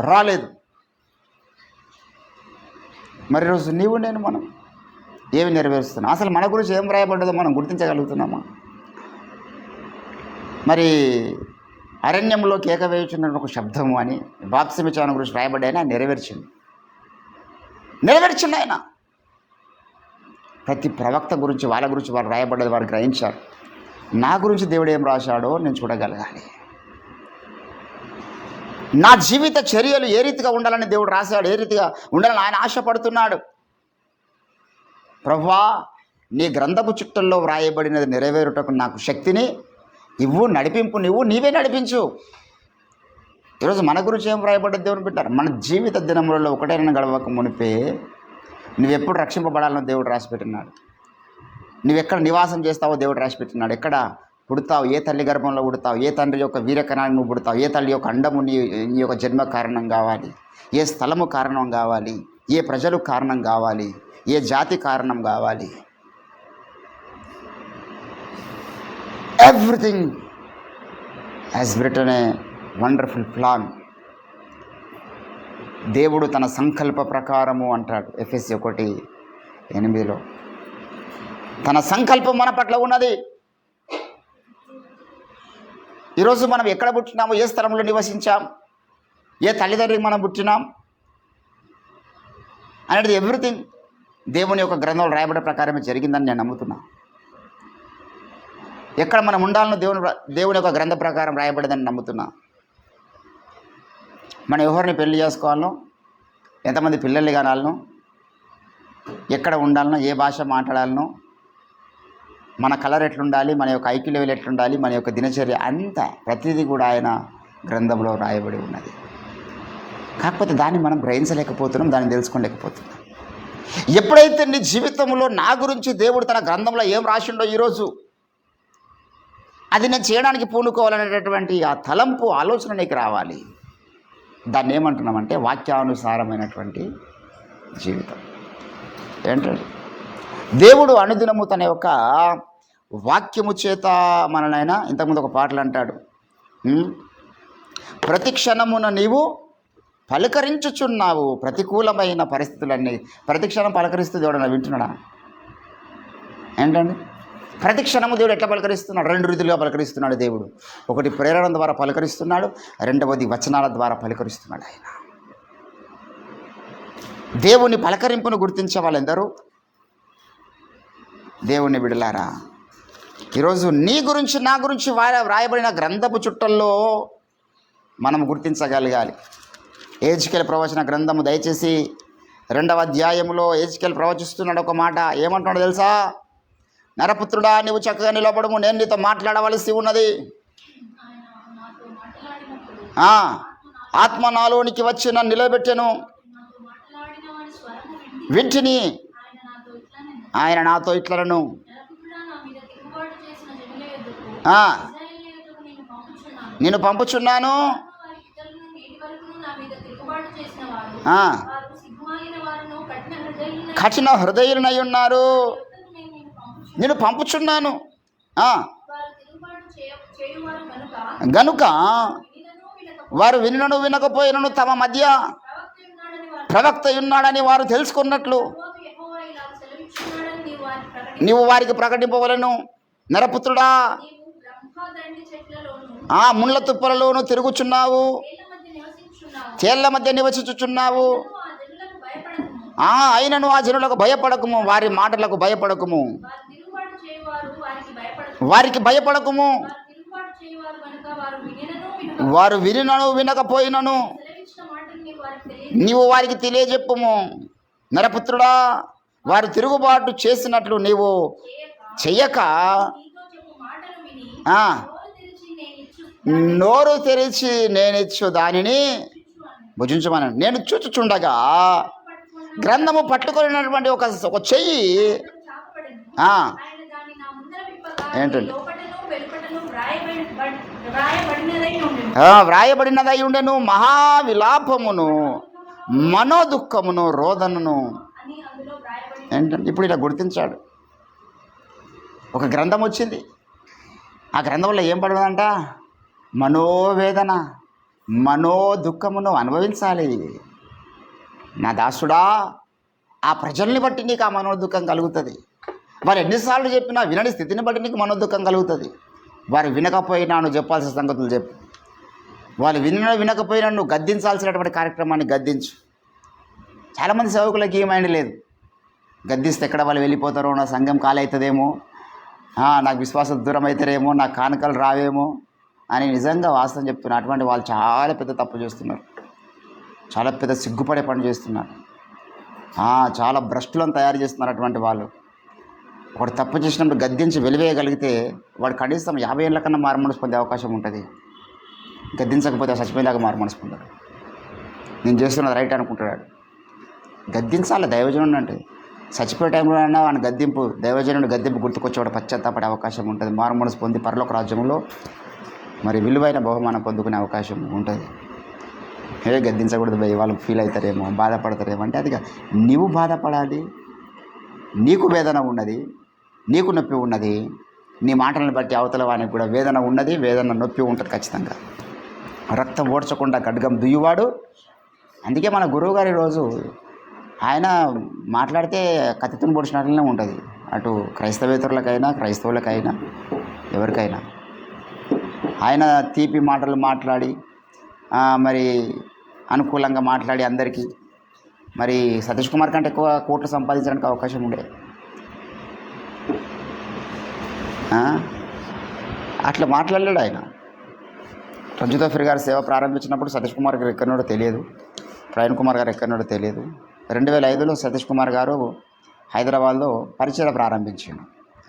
రాలేదు. మరి రోజు నీవు నేను మనం ఏమి నెరవేరుస్తున్నాం? అసలు మన గురించి ఏం రాయబడ్డదో మనం గుర్తించగలుగుతున్నామా? మరి అరణ్యంలో కేక వేయుచున్న ఒక శబ్దము అని బాప్తిస్మం గురించి రాయబడ్డాయని ఆయన నెరవేర్చింది ఆయన. ప్రతి ప్రవక్త గురించి వాళ్ళ గురించి వారు రాయబడ్డది వారు గ్రహించారు. నా గురించి దేవుడు ఏం రాశాడో నేను చూడగలగాలి. నా జీవిత చర్యలు ఏ రీతిగా ఉండాలని దేవుడు రాశాడు, ఏ రీతిగా ఉండాలని ఆయన ఆశపడుతున్నాడు. ప్రభువా నీ గ్రంథపు చుట్టల్లో వ్రాయబడినది నెరవేరుటకు నాకు శక్తిని ఇవ్వు, నడిపింపు నీవే నడిపించు. ఈరోజు మన గురించి ఏం వ్రాయబడ్డది దేవుని పెట్టారు. మన జీవిత దినములలో ఒకటైనా గడవక మునిపే నువ్వెప్పుడు రక్షింపబడాలని దేవుడు రాసిపెట్టినాడు. నువ్వెక్కడ నివాసం చేస్తావో దేవుడు రాసిపెట్టినాడు. ఎక్కడ పుడతావు, ఏ తల్లి గర్భంలో పుడతావు, ఏ తండ్రి యొక్క వీరకణాన్ని నువ్వు పుడతావు, ఏ తల్లి యొక్క అండము నీ యొక్క జన్మ కారణం కావాలి, ఏ స్థలము కారణం కావాలి, ఏ ప్రజలు కారణం కావాలి, ఏ జాతి కారణం కావాలి. Everything has written a wonderful plan. దేవుడు తన సంకల్ప ప్రకారము అంటాడు ఎఫెసీ 1:8. తన సంకల్పం మన పట్ల ఉన్నది. ఈరోజు మనం ఎక్కడ పుట్టినాము, ఏ స్థలంలో నివసించాం, ఏ తల్లిదండ్రులకు మనం పుట్టినాం అనేది ఎవ్రీథింగ్ దేవుని యొక్క గ్రంథంలో రాయబడే ప్రకారమే జరిగిందని నేను నమ్ముతున్నా. ఎక్కడ మనం ఉండాలనో దేవుని యొక్క గ్రంథ ప్రకారం రాయబడదని నమ్ముతున్నా. మనం ఎవరిని పెళ్లి చేసుకోవాలనో, ఎంతమంది పిల్లల్ని కానాలనో, ఎక్కడ ఉండాలనో, ఏ భాష మాట్లాడాలనో, మన కలర్ ఎట్లుండాలి, మన యొక్క ఐక్యూ లెవెల్ ఎట్లుండాలి, మన యొక్క దినచర్య అంతా ప్రతిదీ కూడా ఆయన గ్రంథంలో రాయబడి ఉన్నది. కాకపోతే దాన్ని మనం గ్రహించలేకపోతున్నాం, దాన్ని తెలుసుకోలేకపోతున్నాం. ఎప్పుడైతే నీ జీవితంలో నా గురించి దేవుడు తన గ్రంథంలో ఏం రాసిండో ఈరోజు అది నేను చేయడానికి పూనుకోవాలనేటటువంటి ఆ తలంపు ఆలోచన నీకు రావాలి. దాన్ని ఏమంటున్నామంటే వాక్యానుసారమైనటువంటి జీవితం. ఏంటంటే దేవుడు అనుదినము తన యొక్క వాక్యము చేత మననైనా ఇంతకుముందు ఒక పాటలు అంటాడు, ప్రతి క్షణమున నీవు పలకరించుచున్నావు ప్రతికూలమైన పరిస్థితులన్నీ. ప్రతి క్షణం పలకరిస్తూ దేవుడు నా వింటున్నాడా? ఏంటండి ప్రతి క్షణము దేవుడు ఎట్లా పలకరిస్తున్నాడు? 2 రీతిలుగా పలకరిస్తున్నాడు దేవుడు. ఒకటి ప్రేరణ ద్వారా పలకరిస్తున్నాడు, రెండవది వచనాల ద్వారా పలకరిస్తున్నాడు. ఆయన దేవుని పలకరింపును గుర్తించే వాళ్ళెందరూ దేవుని బిడలారా. ఈరోజు నీ గురించి నా గురించి వ్రాయబడిన గ్రంథపు చుట్టల్లో మనం గుర్తించగలగాలి. ఎహెజ్కేలు ప్రవచన గ్రంథము దయచేసి 2వ అధ్యాయంలో ఎహెజ్కేలు ప్రవచిస్తున్నాడు ఒక మాట. ఏమంటున్నాడు తెలుసా? నరపుత్రుడా నీవు చక్కగా నిలబడము, నేను నీతో మాట్లాడవలసి ఉన్నది. ఆత్మ నాలోనికి వచ్చి నన్ను నిలబెట్టెను, వింటిని ఆయన నాతో ఇట్లను, నేను పంపుచున్నాను, కఠిన హృదయులనై ఉన్నారు, నేను పంపుచున్నాను గనుక వారు వినను వినకపోయినను తమ మధ్య ప్రవక్త ఉన్నాడని వారు తెలుసుకున్నట్లు నీవు వారికి ప్రకటింపవలను. నరపుత్రుడా ముళ్ళ తుప్పలలోనూ తిరుగుచున్నావు, తేళ్ల మధ్య నివసించుచున్నావు. ఆ జనులకు భయపడకుము. అయినను ఆ జనులకు భయపడకుము, వారి మాటలకు భయపడకుము, వారు తిరుగుబాటు చేయువారు వారికి భయపడకుము. వారికి భయపడకుము. వారు తిరుగుబాటు చేయువారు కనుక వారు వినను వారు వినను వినకపోయినను సెలవిచ్చిన మాటలు నీవు వారికి తెలియదు. నీవు వారికి తెలియజెప్పుము. నరపుత్రుడా, వారు తిరుగుబాటు చేసినట్లు నీవు చెయ్యక నీతో చెప్పు మాటలు విని ఆ, నోరు తెరిచి నేను ఇచ్చు నోరు తెరిచి నేనిచ్చు దానిని భుజించమని నేను చూచుచుండగా గ్రంథము పట్టుకున్నటువంటి ఒక చెయ్యి చాపబడింది. ఆ, ఆయన దాన్ని నా ముందర విప్పగా ఏంటండి? లోపటను వెలుపటను వ్రాయబడినదై ఉండెను. వ్రాయబడినదై ఉండెను, మహావిలాపమును మనోదుఃఖమును రోదనను. అని అందులో వ్రాయబడి ఏంటంటే ఇప్పుడు ఇలా గుర్తించాడు. ఒక గ్రంథం వచ్చింది, ఆ గ్రంథంలో ఏం పడదంట? మనోవేదన, మనోదుఃఖమును అనుభవించాలి. నా దాసుడా, ఆ ప్రజల్ని బట్టి నీకు ఆ మనోదుఃఖం కలుగుతుంది. వారు ఎన్నిసార్లు చెప్పినా వినని స్థితిని బట్టి నీకు మనోదుఃఖం కలుగుతుంది. వారు వినకపోయినా నువ్వు చెప్పాల్సిన సంగతులు చెప్పు. వాళ్ళు వినకపోయినా నువ్వు గద్దించాల్సినటువంటి కార్యక్రమాన్ని గద్దించు. చాలామంది సేవకులకి ఈ మైండ్ లేదు. గద్దిస్తే ఎక్కడ వాళ్ళు వెళ్ళిపోతారో, నా సంఘం కాలవుతుందేమో, నాకు విశ్వాసం దూరం అవుతారేమో, నాకు కానుకలు రావేమో అని నిజంగా వాస్తవం చెప్తున్నారు. అటువంటి వాళ్ళు చాలా పెద్ద తప్పు చేస్తున్నారు, చాలా పెద్ద సిగ్గుపడే పని చేస్తున్నారు, చాలా భ్రష్టులను తయారు చేస్తున్నారు. అటువంటి వాళ్ళు వాడు తప్పు చేసినప్పుడు గద్దించి వెలివేయగలిగితే వాడు కనీసం 50 ఏళ్ళ కన్నా మారుమనసు పొందే అవకాశం ఉంటుంది. గద్దించకపోతే చచ్చిపోయేదాకా మారుమనసు పొందాడు. నేను చేస్తున్నది రైట్ అనుకుంటాడు. గద్దించాలి దైవజనుడు అంటే. చచ్చిపోయే టైంలో అయినా వాడిని గద్దింపు, దైవజనుడు గద్దింపు గుర్తుకొచ్చేవాడు పశ్చాత్తాపడే అవకాశం ఉంటుంది. మారుమనసు పొంది పరలోక రాజ్యంలో మరి విలువైన బహుమానం పొందుకునే అవకాశం ఉంటుంది. గద్దించకూడదు భయ్, వాళ్ళు ఫీల్ అవుతారేమో, బాధపడతారేమో అంటే అది నీవు బాధపడాలి. నీకు వేదన ఉన్నది, నీకు నొప్పి ఉన్నది. నీ మాటలను బట్టి అవతల వానికి కూడా వేదన ఉన్నది, వేదన నొప్పి ఉంటుంది ఖచ్చితంగా. రక్తం ఓడ్చకుండా ఖడ్గం దుయ్యువాడు. అందుకే మన గురువుగారు ఈరోజు ఆయన మాట్లాడితే కత్తితో పొడిచినట్లనే ఉంటుంది. అటు క్రైస్తవేతరులకైనా క్రైస్తవులకైనా ఎవరికైనా ఆయన తీపి మాటలు మాట్లాడి మరి అనుకూలంగా మాట్లాడి అందరికీ మరి సతీష్ కుమార్ కంటే ఎక్కువ కోట్లు సంపాదించడానికి అవకాశం ఉండే. అట్లా మాట్లాడలేడు ఆయన. రంజితో ఫిర్ గారు సేవ ప్రారంభించినప్పుడు సతీష్ కుమార్ గారు ఎక్కడో తెలియదు, ప్రవీణ్ కుమార్ గారు ఎక్కడో తెలియదు. 2005లో సతీష్ కుమార్ గారు హైదరాబాద్లో పరిచయం ప్రారంభించాడు.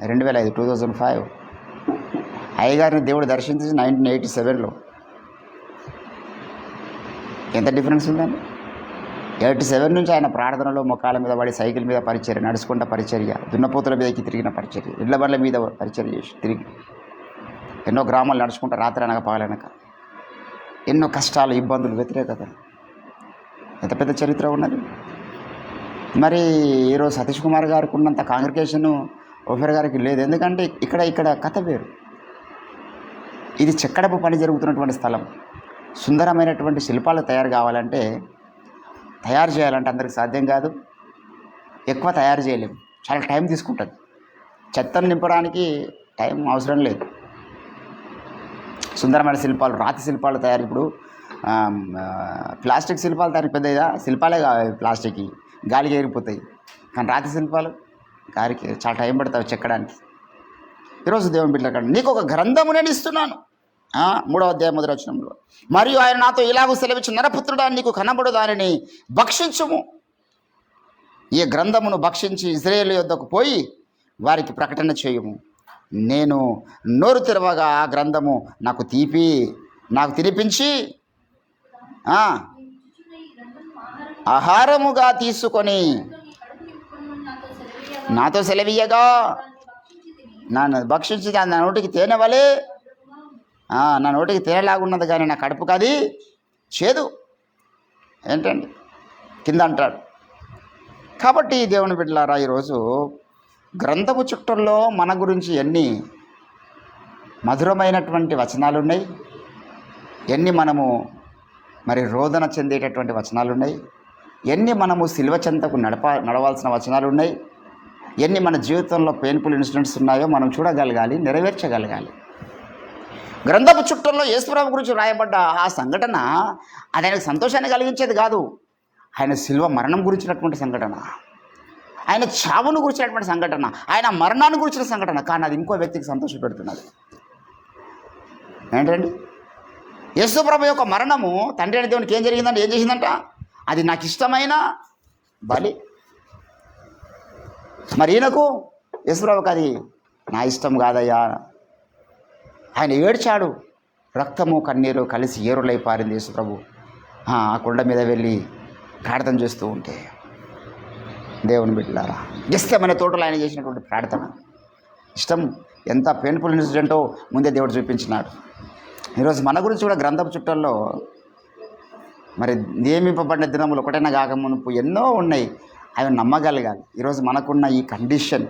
2005 అయ్యగారిని దేవుడు దర్శించి 1987లో. ఎంత డిఫరెన్స్ ఉందండి. 87 నుంచి ఆయన ప్రార్థనలో మొక్కాల మీద పడి, సైకిల్ మీద పరిచర్య, నడుచుకుంటా పరిచర్య, దున్నపోతుల మీదకి తిరిగిన పరిచర్య, ఇళ్ల బండ్ల మీద పరిచర్య చేసి తిరిగి ఎన్నో గ్రామాలు నడుచుకుంటా, రాత్రి అనక పగలనక ఎన్నో కష్టాలు, ఇబ్బందులు, వ్యతిరేకత, ఎంత పెద్ద చరిత్ర ఉన్నది. మరి ఈరోజు సతీష్ కుమార్ గారికి ఉన్నంత కాంగ్రిగేషను ఓఫర్ గారికి లేదు. ఎందుకంటే ఇక్కడ కథ వేరు. ఇది చెక్కడపు పని జరుగుతున్నటువంటి స్థలం. సుందరమైనటువంటి శిల్పాలు తయారు చేయాలంటే అందరికి సాధ్యం కాదు. ఎక్కువ తయారు చేయలేము, చాలా టైం తీసుకుంటుంది. చెత్తను నింపడానికి టైం అవసరం లేదు. సుందరమైన శిల్పాలు, రాతి శిల్పాలు తయారు. ఇప్పుడు ప్లాస్టిక్ శిల్పాలు తయారు పెద్దగా శిల్పాలే ప్లాస్టిక్ గాలికి ఎగిరిపోతాయి. కానీ రాతి శిల్పాలు గాలికి చాలా టైం పడుతుంది చెక్కడానికి. ఈరోజు దేవుని బిడ్డలకండి, నీకు ఒక గ్రంథము నేను ఇస్తున్నాను. 3వ అధ్యాయం 1వ వచనంలో, మరియు ఆయన నాతో ఇలాగూ సెలవిచ్చు, నరపుత్రుడా, నీకు కనబడు దానిని భక్షించుము. ఈ గ్రంథమును భక్షించి ఇశ్రాయేలు యొద్దకు పోయి వారికి ప్రకటన చేయుము. నేను నోరు తెరవగా ఆ గ్రంథము నాకు తినిపించి ఆహారముగా తీసుకొని నాతో సెలవీయగా నన్ను భక్షించి నా నోటికి తేనెవలే, నా నోటికి తేనెలాగున్నది కానీ నా కడుపుకి అది చేదు. ఏంటండి కింద అంటాడు. కాబట్టి దేవుని బిడ్డలారా, ఈరోజు గ్రంథపు చుట్టల్లో మన గురించి ఎన్ని మధురమైనటువంటి వచనాలు ఉన్నాయి, ఎన్ని మనము మరి రోదన చెందేటటువంటి వచనాలు ఉన్నాయి, ఎన్ని మనము సిలువ చెంతకు నడవాల్సిన వచనాలు ఉన్నాయి, ఎన్ని మన జీవితంలో పెయిన్ఫుల్ ఇన్సిడెంట్స్ ఉన్నాయో మనం చూడగలగాలి, నెరవేర్చగలగాలి. గ్రంథపు చుట్టల్లో యేసుప్రభు గురించి రాయబడ్డ ఆ సంఘటన అది ఆయనకు సంతోషాన్ని కలిగించేది కాదు. ఆయన శిలువ మరణం గురించినటువంటి సంఘటన, ఆయన చావును గురించినటువంటి సంఘటన, ఆయన మరణాన్ని గురించిన సంఘటన. కానీ అది ఇంకో వ్యక్తికి సంతోషపెడుతున్నది. ఏంటండి? యేసుప్రభు యొక్క మరణము తండ్రి అయిన దేవునికి ఏం జరిగిందంటే, ఏం చేసిందంట? అది నాకు ఇష్టమైన బలి. మరి ఈయనకు యేసుప్రభుకి అది నా ఇష్టం కాదయ్యా. ఆయన ఏడ్చాడు. రక్తము కన్నీరు కలిసి ఏరులై పారింది యేసుప్రభు ఆ కొండ మీద వెళ్ళి ప్రార్థన చేస్తూ ఉంటే. దేవుని బిడ్డలారా, ఇష్టమైన తోటలో ఆయన చేసినటువంటి ప్రార్థన, ఇష్టం ఎంత పెయిన్ఫుల్ ఇన్సిడెంటో ముందే దేవుడు చూపించినాడు. ఈరోజు మన గురించి కూడా గ్రంథపు చుట్టల్లో మరి నియమింపబడిన దినములు ఒకటైనా కాక మునుపు ఎన్నో ఉన్నాయి. అవి నమ్మగలగాలి. ఈరోజు మనకున్న ఈ కండిషన్,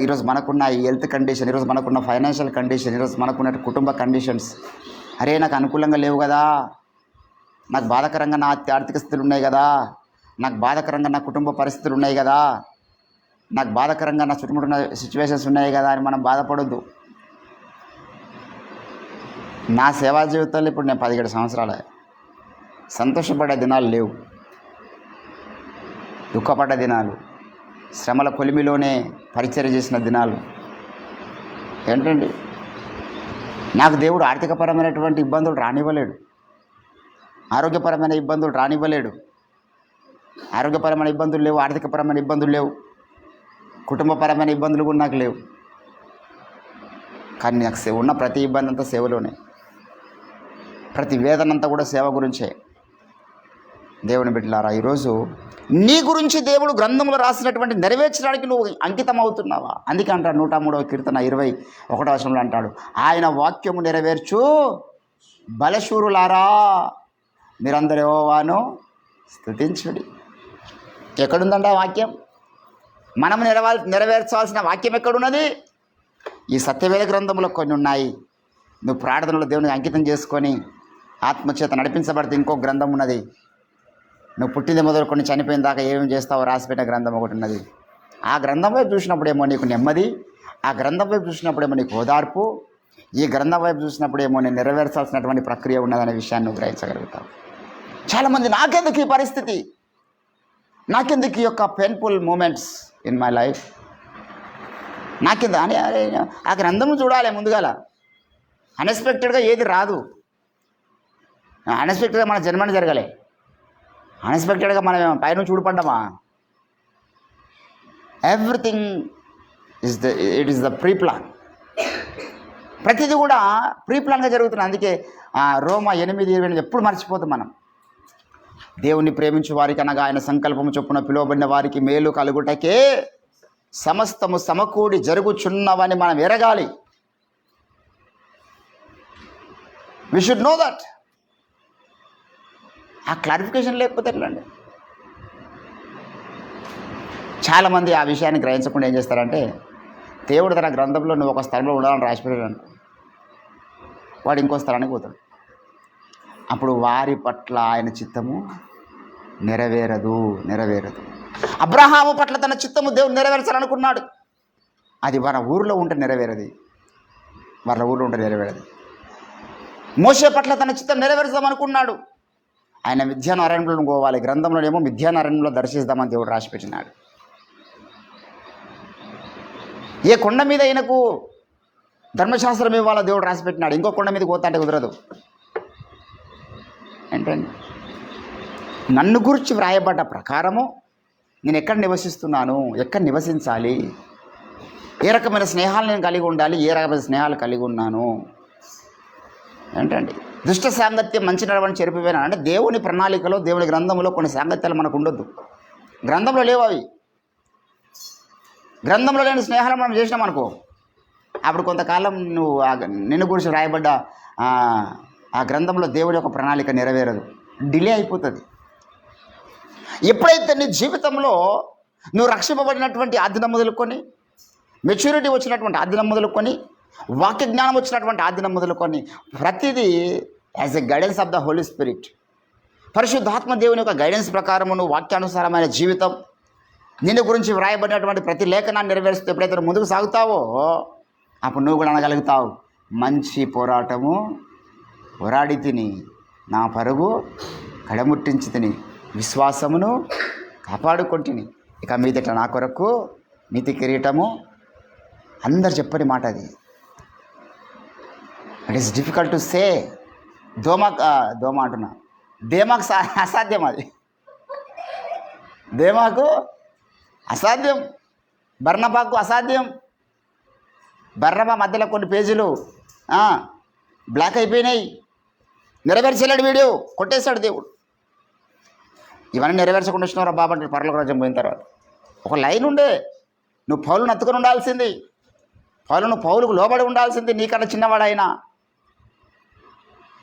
ఈరోజు మనకున్న ఈ హెల్త్ కండిషన్, ఈరోజు మనకున్న ఫైనాన్షియల్ కండిషన్, ఈరోజు మనకున్న కుటుంబ కండిషన్స్, అరే నాకు అనుకూలంగా లేవు కదా, నాకు బాధాకరంగా నా ఆర్థిక స్థితులు ఉన్నాయి కదా, నాకు బాధాకరంగా నా కుటుంబ పరిస్థితులు ఉన్నాయి కదా, నాకు బాధాకరంగా నా చుట్టుముట్టు ఉన్న సిచ్యువేషన్స్ ఉన్నాయి కదా అని మనం బాధపడొద్దు. నా సేవా జీవితంలో ఇప్పుడు నేను 17 సంవత్సరాలే. సంతోషపడే దినాలు లేవు, దుఃఖపడ్డ దినాలు, శ్రమల కొలిమిలోనే పరిచర్య చేసిన దినాలు. ఏంటండి? నాకు దేవుడు ఆర్థికపరమైనటువంటి ఇబ్బందులు రానివ్వలేడు, ఆరోగ్యపరమైన ఇబ్బందులు రానివ్వలేడు. ఆరోగ్యపరమైన ఇబ్బందులు లేవు, ఆర్థికపరమైన ఇబ్బందులు లేవు, కుటుంబపరమైన ఇబ్బందులు కూడా నాకు లేవు. కానీ నాకు ఉన్న ప్రతి ఇబ్బంది అంతా సేవలోనే, ప్రతి వేదనంతా కూడా సేవ గురించే. దేవుని బిడ్డలారా, ఈరోజు నీ గురించి దేవుడు గ్రంథంలో రాసినటువంటి నెరవేర్చడానికి నువ్వు అంకితం అవుతున్నావా? అందుకే అంటాడు 103వ కీర్తన 21వ వచనంలో అంటాడు, ఆయన వాక్యము నెరవేర్చు బలశూరులారా మీరందరూ యెహోవాను స్తుతించుడి. ఎక్కడుందంట ఆ వాక్యం? మనం నెరవేర్చాల్సిన వాక్యం ఎక్కడున్నది? ఈ సత్యవేద గ్రంథంలో కొన్ని ఉన్నాయి. నువ్వు ప్రార్థనలో దేవునికి అంకితం చేసుకొని ఆత్మచేత నడిపించబడితే ఇంకో గ్రంథం ఉన్నది. నువ్వు పుట్టింది మొదలుకొని చనిపోయిన దాకా ఏమేమి చేస్తావో రాసిపెట్టిన గ్రంథం ఒకటి ఉన్నది. ఆ గ్రంథం వైపు చూసినప్పుడేమో నీకు నెమ్మది, ఆ గ్రంథం వైపు చూసినప్పుడేమో నీకు ఓదార్పు, ఈ గ్రంథం వైపు చూసినప్పుడేమో నేను నెరవేర్చాల్సినటువంటి ప్రక్రియ ఉన్నదనే విషయాన్ని నువ్వు గ్రహించగలుగుతావు. చాలామంది నాకెందుకు ఈ పరిస్థితి, నాకెందుకు ఈ యొక్క painful moments in my life, నాకెందు అని ఆ గ్రంథం చూడాలి ముందుగాల. అన్ఎక్స్పెక్టెడ్గా ఏది రాదు. అన్ఎక్స్పెక్టెడ్గా మన జన్మని జరగలే, అన్ఎక్స్పెక్టెడ్గా మనం పైన చూడపడ్డామా? Everything it is the pre plan. ప్రతిదీ కూడా ప్రీ ప్లాన్గా జరుగుతుంది. అందుకే రోమా 8:28 ఎప్పుడు మర్చిపోతాం మనం. దేవుణ్ణి ప్రేమించు వారికి అనగా ఆయన సంకల్పము చొప్పున పిలువబడిన వారికి మేలు కలుగుటకే సమస్తము సమకూడి జరుగుచున్నవని మనం ఎరగాలి. We should know that. ఆ క్లారిఫికేషన్ లేకపోతే ఎట్లండి? చాలామంది ఆ విషయాన్ని గ్రహించకుండా ఏం చేస్తారంటే, దేవుడు తన గ్రంథంలో నువ్వు ఒక స్థలంలో ఉండాలని రాసిపెట్టాడు, వాడు ఇంకో స్థలానికి పోతాడు. అప్పుడు వారి పట్ల ఆయన చిత్తము నెరవేరదు. అబ్రహాము పట్ల తన చిత్తము దేవుడు నెరవేర్చాలనుకున్నాడు. అది మన ఊరిలో ఉంటే నెరవేరది, వాళ్ళ ఊరిలో ఉంటే నెరవేరదు. మోషే పట్ల తన చిత్తం నెరవేర్చామనుకున్నాడు. ఆయన మిథ్యాను అరణ్యంలో పోవాలి, గ్రంథంలోనేమో మిథ్యాను అరణ్యంలో దర్శిస్తామని దేవుడు రాసిపెట్టినాడు. ఏ కొండ మీద ఆయనకు ధర్మశాస్త్రం ఇవ్వాలో దేవుడు రాసిపెట్టినాడు, ఇంకో కొండ మీదకి పోతా అంటే కుదరదు. ఏంటండి? నన్ను గురించి వ్రాయబడ్డ ప్రకారము నేను ఎక్కడ నివసిస్తున్నాను, ఎక్కడ నివసించాలి, ఏ రకమైన స్నేహాలు నేను కలిగి ఉండాలి, ఏ రకమైన స్నేహాలు కలిగి ఉన్నాను. ఏంటండి? దుష్ట సాంగత్యం మంచి నడవని చెరిపిపోయినా అంటే దేవుని ప్రణాళికలో, దేవుని గ్రంథంలో కొన్ని సాంగత్యాలు మనకు ఉండొద్దు. గ్రంథంలో లేవు అవి. గ్రంథంలో లేని స్నేహాలు మనం చేసినాం అనుకో, అప్పుడు కొంతకాలం నువ్వు నిన్ను గురించి రాయబడ్డ ఆ గ్రంథంలో దేవుడి యొక్క ప్రణాళిక నెరవేరదు, డిలే అయిపోతుంది. ఎప్పుడైతే నీ జీవితంలో నువ్వు రక్షింపబడినటువంటి ఆ దినం మొదలుకొని, మెచ్యూరిటీ వచ్చినటువంటి ఆ దినం మొదలుకొని, వాక్య జ్ఞానం వచ్చినటువంటి ఆ దినం మొదలుకొని, ప్రతిదీ as a guidance of the holy spirit, పరిశుద్ధాత్మ దేవుని యొక్క గైడెన్స్ ప్రకారము నువ్వు వాక్యానుసారమైన జీవితం, నిన్ను గురించి వ్రాయబడినటువంటి ప్రతి లేఖనాన్ని నెరవేరుస్తూ ఎప్పుడైతే ముందుకు సాగుతావో, అప్పుడు నువ్వు కూడా అనగలుగుతావు, మంచి పోరాటము పోరాడి తిని, నా పరుగు కడముట్టించి తిని, విశ్వాసమును కాపాడుకొంటిని. ఇక మీదట నా కొరకు నీతి కిరీటము. అందరు చెప్పని మాట అది. It is difficult to say. దోమ అంటున్నా, దేమాకు అసాధ్యం అది. దేమాకు అసాధ్యం, బర్నబాకు అసాధ్యం. బర్నబా మధ్యలో కొన్ని పేజీలు బ్లాక్ అయిపోయినాయి. నెరవేర్చలేడు వీడు, కొట్టేశాడు దేవుడు. ఇవన్నీ నెరవేర్చకుండా వచ్చినవరా బాబా అంటే పరలోక రాజ్యం పోయిన తర్వాత ఒక లైన్ ఉండే, నువ్వు పౌలును అత్తుకొని ఉండాల్సింది, పౌలుకు లోబడి ఉండాల్సింది. నీకన్నా చిన్నవాడైనా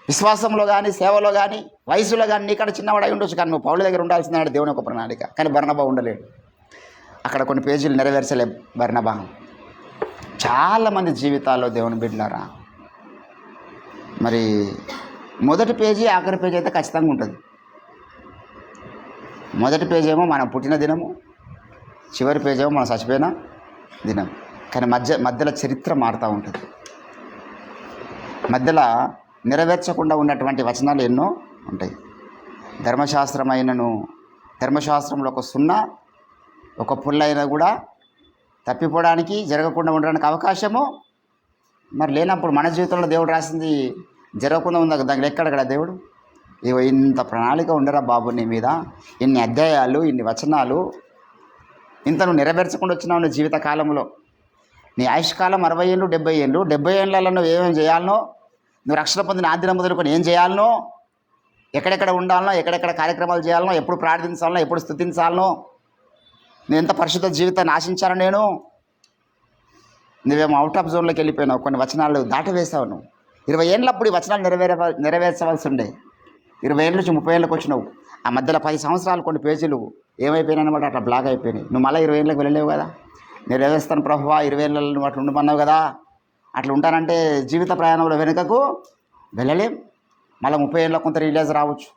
విశ్వాసంలో కానీ సేవలో కానీ వయసులో కానీ నీకన్నా చిన్నవాడై ఉండొచ్చు, కానీ నువ్వు పౌలు దగ్గర ఉండాల్సిందే దేవుని ఒక ప్రణాళిక. కానీ బర్నబా ఉండలేడు. అక్కడ కొన్ని పేజీలు నెరవేర్చలే బర్నబా. చాలామంది జీవితాల్లో దేవుని బిడ్డలారా, మరి మొదటి పేజీ ఆఖరి పేజీ అయితే ఖచ్చితంగా ఉంటుంది. మొదటి పేజీ ఏమో మనం పుట్టిన దినము, చివరి పేజీ ఏమో మనం చచ్చిపోయిన దినం. కానీ మధ్యలో చరిత్ర మారుతూ ఉంటుంది. మధ్యలో నెరవేర్చకుండా ఉన్నటువంటి వచనాలు ఎన్నో ఉంటాయి. ధర్మశాస్త్రంలో ఒక సున్నా, ఒక పుల్లైనా కూడా తప్పిపోవడానికి, జరగకుండా ఉండడానికి అవకాశము మరి లేనప్పుడు మన జీవితంలో దేవుడు రాసింది జరగకుండా ఉందా? దానికి ఎక్కడక్కడ దేవుడు ఇగో ఇంత ప్రణాళిక ఉండరా బాబు నీ మీద, ఇన్ని అధ్యాయాలు, ఇన్ని వచనాలు, ఇంత నువ్వు నెరవేర్చకుండా వచ్చినావు నీ జీవిత కాలంలో. నీ ఆయుష్కాలం 60 ఏళ్ళు 70 ఏళ్ళు. 70 ఏళ్ళలో నువ్వు ఏమేమి చేయాలనో, నువ్వు రక్షణ పొందిన ఆదిన మొదలుకొని ఏం చేయాలనో, ఎక్కడెక్కడ ఉండాలనో, ఎక్కడెక్కడ కార్యక్రమాలు చేయాలనో, ఎప్పుడు ప్రార్థించాలనో, ఎప్పుడు స్తుతించాలనో, నేను ఎంత పరిశుద్ధ జీవితాన్ని ఆశించాను. నువ్వేమో అవుట్ ఆఫ్ జోన్లోకి వెళ్ళిపోయినావు, కొన్ని వచనాలు దాటవేసావు. నువ్వు 20 ఏళ్ళప్పుడు ఈ వచనాలు నెరవేర్చవలసి ఉండే. 20 ఏళ్ళ నుంచి 30 ఏళ్ళకి వచ్చినావు. ఆ మధ్యలో 10 సంవత్సరాలు కొన్ని పేజీలు ఏమైపోయినాయి అనమాట, అట్లా బ్లాక్ అయిపోయినాయి. నువ్వు మళ్ళీ 20 ఏళ్ళకి వెళ్ళలేవు కదా. నెరవేరుస్తాను ప్రభువా, 20 ఏళ్ళ నువ్వు అట్లా ఉండమన్నావు కదా. అట్లా ఉంటానంటే జీవిత ప్రయాణంలో వెనుకకు వెళ్ళలేం. మళ్ళీ 30 ఏళ్ళలో కొంత రిలీజ్ రావచ్చు.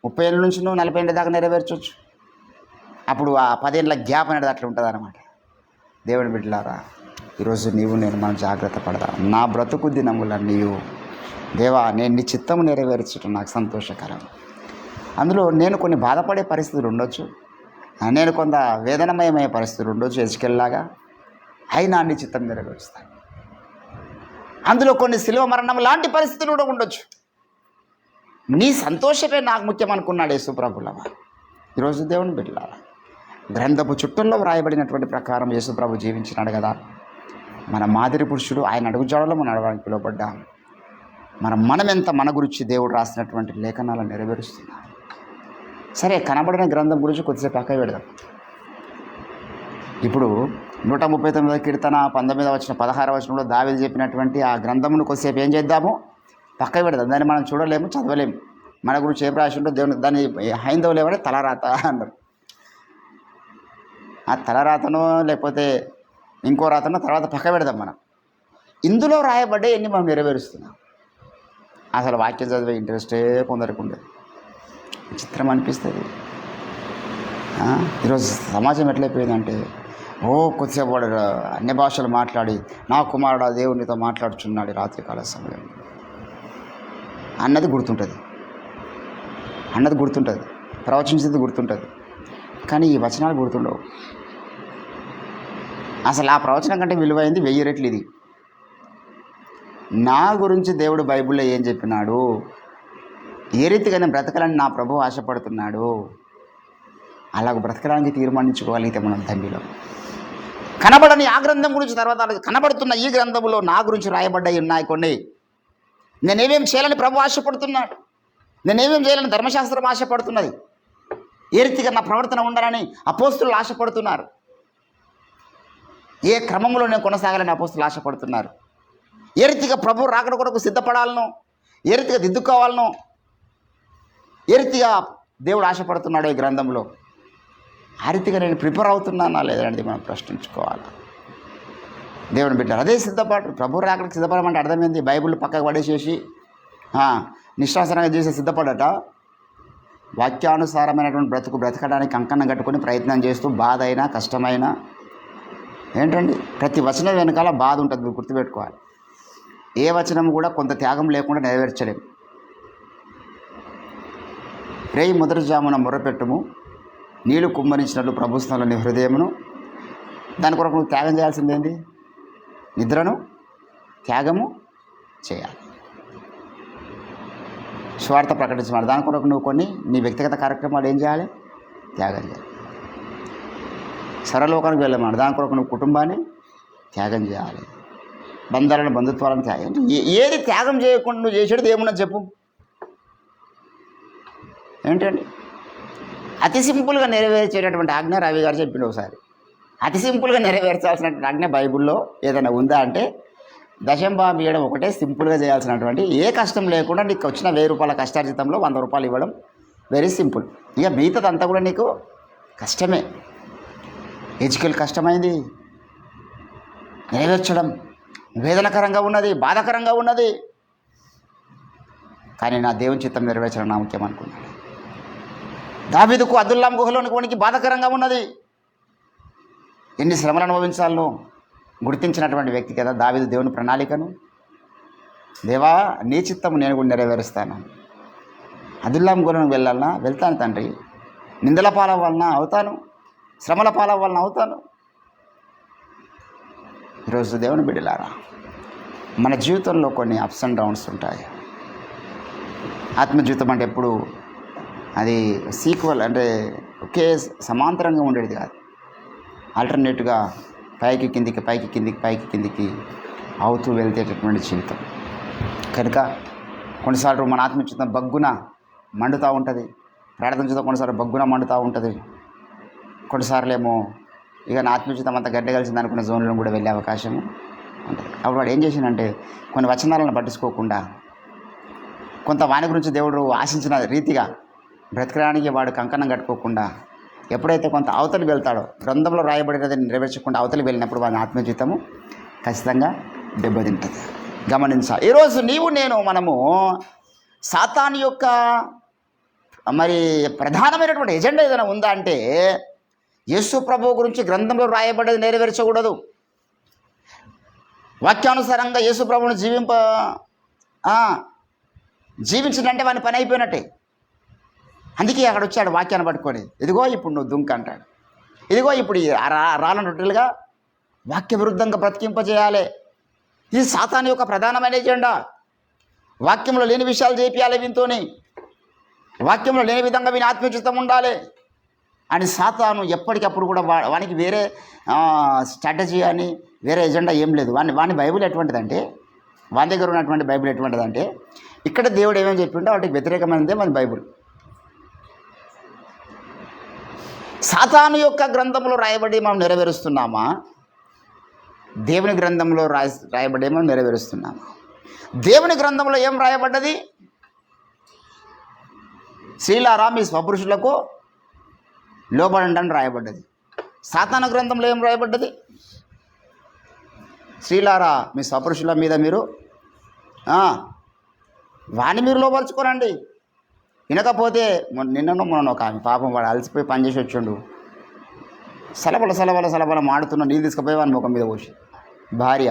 30 ఏళ్ళ నుంచి నువ్వు 40 ఏళ్ళ దాకా నెరవేర్చవచ్చు. అప్పుడు ఆ 10 ఏళ్ళ గ్యాప్ అనేది అట్లా ఉంటుంది అన్నమాట. దేవుని బిడ్డలారా, ఈరోజు నేను మనం జాగ్రత్త పడదాం. నా బ్రతుకు దినముల నీవు దేవా, నేను నీ చిత్తము నెరవేర్చటం నాకు సంతోషకరం. అందులో నేను కొన్ని బాధపడే పరిస్థితులు ఉండొచ్చు, నేను కొంత వేదనమయమయ్యే పరిస్థితులు ఉండొచ్చు, ఎజ్కేల్లాగా. అయినా నీ చిత్తం నెరవేరుస్తాను. అందులో కొన్ని శిలువ మరణం లాంటి పరిస్థితులు కూడా ఉండొచ్చు. నీ సంతోషమే నాకు ముఖ్యం అనుకున్నాడు యేసుప్రభులవా. ఈరోజు దేవుని బిడ్డలారా, గ్రంథపు చుట్టల్లో వ్రాయబడినటువంటి ప్రకారం యేసుప్రభు జీవించినాడు కదా. మన మాదిరి పురుషుడు, ఆయన అడుగుజాడలో మనం నడవడానికి పిలువబడ్డాం. మనం ఎంత మన గురించి దేవుడు రాసినటువంటి లేఖనాలను నెరవేరుస్తున్నాం. సరే, కనబడిన గ్రంథం గురించి కొద్దిసేపు పక్క పెడదాం. ఇప్పుడు 139వ కీర్తన 19వ వచనం 16వ వచనంలో దావీదు చెప్పినటువంటి ఆ గ్రంథమును కొద్దిసేపు ఏం చేద్దాము, పక్క పెడదాం. దాన్ని మనం చూడలేము, చదవలేము. మన గురించి ఏం రాసి ఉంటో దేవుని, దాన్ని హైందవులు ఏమంటే తలరాత అన్నారు. ఆ తలరాతనో లేకపోతే ఇంకో రాతనో తర్వాత పక్క పెడదాం. మనం ఇందులో రాయబడ్డే ఎన్ని మనం నెరవేరుస్తున్నాం. అసలు వాక్యం చదివే ఇంట్రెస్టే కొందరికి ఉండదు. విచిత్రం అనిపిస్తుంది. ఈరోజు సమాజం ఎట్లయిపోయిందంటే, కొద్దిసేపు వాడు అన్య భాషలు మాట్లాడి, నా కుమారుడు దేవునితో మాట్లాడుచున్నాడు రాత్రికాల సమయం అన్నది గుర్తుంటుంది, ప్రవచించేది గుర్తుంటుంది. కానీ ఈ వచనాలు గుర్తుండవు. అసలు ఆ ప్రవచనం కంటే విలువైంది 1000 రెట్లు ఇది. నా గురించి దేవుడు బైబిల్లో ఏం చెప్పినాడు, ఏ రీతిగా నేను బ్రతకాలని నా ప్రభువు ఆశపడుతున్నాడు, అలాగ బ్రతకడానికి తీర్మానించుకోగలిగితే మనం తండ్రిలో. కనబడని ఆ గ్రంథం గురించి, తర్వాత కనబడుతున్న ఈ గ్రంథంలో నా గురించి రాయబడ్డాయి ఉన్నాయి కొన్ని. నేనేమేం చేయాలని ప్రభు ఆశపడుతున్నాడు, నేనేమేం చేయాలని ధర్మశాస్త్రం ఆశపడుతున్నది, ఏ రీతిగా నా ప్రవర్తన ఉండాలని అపోస్తులు ఆశపడుతున్నారు, ఏ క్రమంలో నేను కొనసాగాలని అపోస్తులు ఆశపడుతున్నారు, ఏ రీతిగా ప్రభు రాకడ కొరకు సిద్ధపడాలనో, ఏ రీతిగా దిద్దుకోవాలనో, ఏ రీతిగా దేవుడు ఆశపడుతున్నాడో ఈ గ్రంథంలో, ఆ రీతిగా నేను ప్రిపేర్ అవుతున్నానా లేదనేది మనం ప్రశ్నించుకోవాలి. దేవుని బిడ్డలు అదే సిద్ధపాటు. ప్రభు రాకడికి సిద్ధపడమంటే అర్థమైంది, బైబిల్ పక్కకు పడేసేసి నిశ్వాసనంగా చేసే సిద్ధపడట. వాక్యానుసారమైనటువంటి బ్రతకడానికి కంకణం కట్టుకొని ప్రయత్నం చేస్తూ బాధ అయినా కష్టమైనా ఏంటండి, ప్రతి వచనం వెనకాల బాధ ఉంటుంది, మీరు గుర్తుపెట్టుకోవాలి. ఏ వచనం కూడా కొంత త్యాగం లేకుండా నెరవేర్చలేము. రేయి మొదటి జామున మొర్రపెట్టుము, నీళ్లు కుమ్మరించినట్లు ప్రభుత్వంలో నీ హృదయమును. దాని కొరకు నువ్వు త్యాగం చేయాల్సిందేంది? నిద్రను త్యాగము చేయాలి. స్వార్థ ప్రకటించమని దాని కొరకు నువ్వు కొన్ని నీ వ్యక్తిగత కార్యక్రమాలు ఏం చేయాలి? త్యాగం చేయాలి. సరలోకానికి వెళ్ళమని దాని కొరకు నువ్వు కుటుంబాన్ని త్యాగం చేయాలి. బంధాలను బంధుత్వాలను త్యాగం. ఏది త్యాగం చేయకుండా నువ్వు చేసేది ఏమున్నా చెప్పు. ఏంటండి? అతి సింపుల్గా నెరవేర్చేటటువంటి ఆజ్ఞ రవి గారు చెప్పిండు ఒకసారి. అతి సింపుల్గా నెరవేర్చాల్సినటువంటి ఆజ్ఞ బైబిల్లో ఏదైనా ఉందా అంటే దశంభాగం ఇవ్వడం ఒకటే సింపుల్గా చేయాల్సినటువంటి, ఏ కష్టం లేకుండా నీకు వచ్చిన 1000 రూపాయల కష్టార్జితంలో 100 రూపాయలు ఇవ్వడం వెరీ సింపుల్. ఇక మిగతాదంతా కూడా నీకు కష్టమే. ఎజుకేల్ కష్టమైంది, నెరవేర్చడం వేదనకరంగా ఉన్నది, బాధాకరంగా ఉన్నది. కానీ నా దేవుని చిత్తం నెరవేర్చడం నా ముఖ్యం అనుకున్నాడు. దావీదుకు అదుల్లాం గుహలోనికి వణికి బాధాకరంగా ఉన్నది. ఎన్ని శ్రమలు అనుభవించాలో గుర్తించినటువంటి వ్యక్తి కదా దావీదు దేవుని ప్రణాళికను. దేవా నీ చిత్తము నేను కూడా నెరవేరుస్తాను. అదుల్లాం గుహలోనికి వెళ్ళాలన్నా వెళ్తాను తండ్రి. నిందల పాలవ్వాలన్నా అవుతాను, శ్రమల పాలవ్వాలన్నా అవుతాను. ఈరోజు దేవుని బిడ్డలారా, మన జీవితంలో కొన్ని అప్స్ అండ్ డౌన్స్ ఉంటాయి. ఆత్మజీవితం అంటే ఎప్పుడు అది సీక్వల్ అంటే ఒకే సమాంతరంగా ఉండేది కాదు. ఆల్టర్నేట్గా పైకి కిందికి పైకి కిందికి పైకి కిందికి అవుతూ వెళ్తేటటువంటి జీవితం. కనుక కొన్నిసార్లు మన ఆత్మజీవితం బగ్గున మండుతూ ఉంటుంది, ప్రార్థన జీవితం కొన్నిసార్లు బగ్గున మండుతూ ఉంటుంది. కొన్నిసార్లు ఏమో ఇక నా ఆత్మజీవితం అంతా గడ్డ కలిసింది అనుకున్న జోన్లో కూడా వెళ్ళే అవకాశము ఉంటుంది. అప్పుడు వాడు ఏం చేసిందంటే కొన్ని వచనాలను పట్టించుకోకుండా, కొంత వాని గురించి దేవుడు ఆశించిన రీతిగా బ్రతకడానికి వాడు కంకణం కట్టుకోకుండా ఎప్పుడైతే కొంత అవతలి వెళ్తాడో, గ్రంథంలో రాయబడినది నెరవేర్చకుండా అవతలి వెళ్ళినప్పుడు వాని ఆత్మజీవితము ఖచ్చితంగా దెబ్బతింటుంది. గమనించాలి. ఈరోజు నీవు నేను మనము సాతాను యొక్క మరి ప్రధానమైనటువంటి ఎజెండా ఏదైనా ఉందా అంటే యేసు ప్రభువు గురించి గ్రంథంలో రాయబడ్డది నెరవేర్చకూడదు. వాక్యానుసారంగా యేసు ప్రభువును జీవించిందంటే వాని పని అయిపోయినట్టే. అందుకే అక్కడ వచ్చాడు వాక్యాన్ని పట్టుకొని, ఇదిగో ఇప్పుడు నువ్వు దుంక అంటాడు. ఇదిగో ఇప్పుడు రాళ్ళ రొట్టెలుగా వాక్య విరుద్ధంగా బ్రతికింపజేయాలి. ఇది సాతాను యొక్క ప్రధానమైన ఎజెండా. వాక్యంలో లేని విషయాలు చేపియాలి వీనితోని, వాక్యంలో లేని విధంగా వీని ఆత్మచిత్తం ఉండాలి అని సాతాను ఎప్పటికప్పుడు కూడా వానికి వేరే స్ట్రాటజీ అని వేరే ఎజెండా ఏం లేదు. వాని బైబిల్ ఎటువంటిదంటే, వాని దగ్గర ఉన్నటువంటి బైబిల్ ఎటువంటిదంటే ఇక్కడ దేవుడు ఏమేమి చెప్పిండో వాటికి వ్యతిరేకమైనదే మన బైబిల్. సాతాను యొక్క గ్రంథంలో రాయబడి మనం నెరవేరుస్తున్నామా, దేవుని గ్రంథంలో రాయబడి మనం నెరవేరుస్తున్నామా? దేవుని గ్రంథంలో ఏం రాయబడ్డది? స్త్రీలారా మీ స్వపురుషులకు లోబడండి అని రాయబడ్డది. సాతాను గ్రంథంలో ఏం రాయబడ్డది? స్త్రీలారా మీ స్వపురుషుల మీద మీరు వాణ్ణి మీరు లోపరుచుకోనండి. వినకపోతే నిన్నను మొన్న ఒక ఆమె పాపం వాడు అలసిపోయి పనిచేసి వచ్చిండు, సలబల మాడుతున్న నీళ్ళు తీసుకుపోయి వాని ముఖం మీద పోసి భార్య.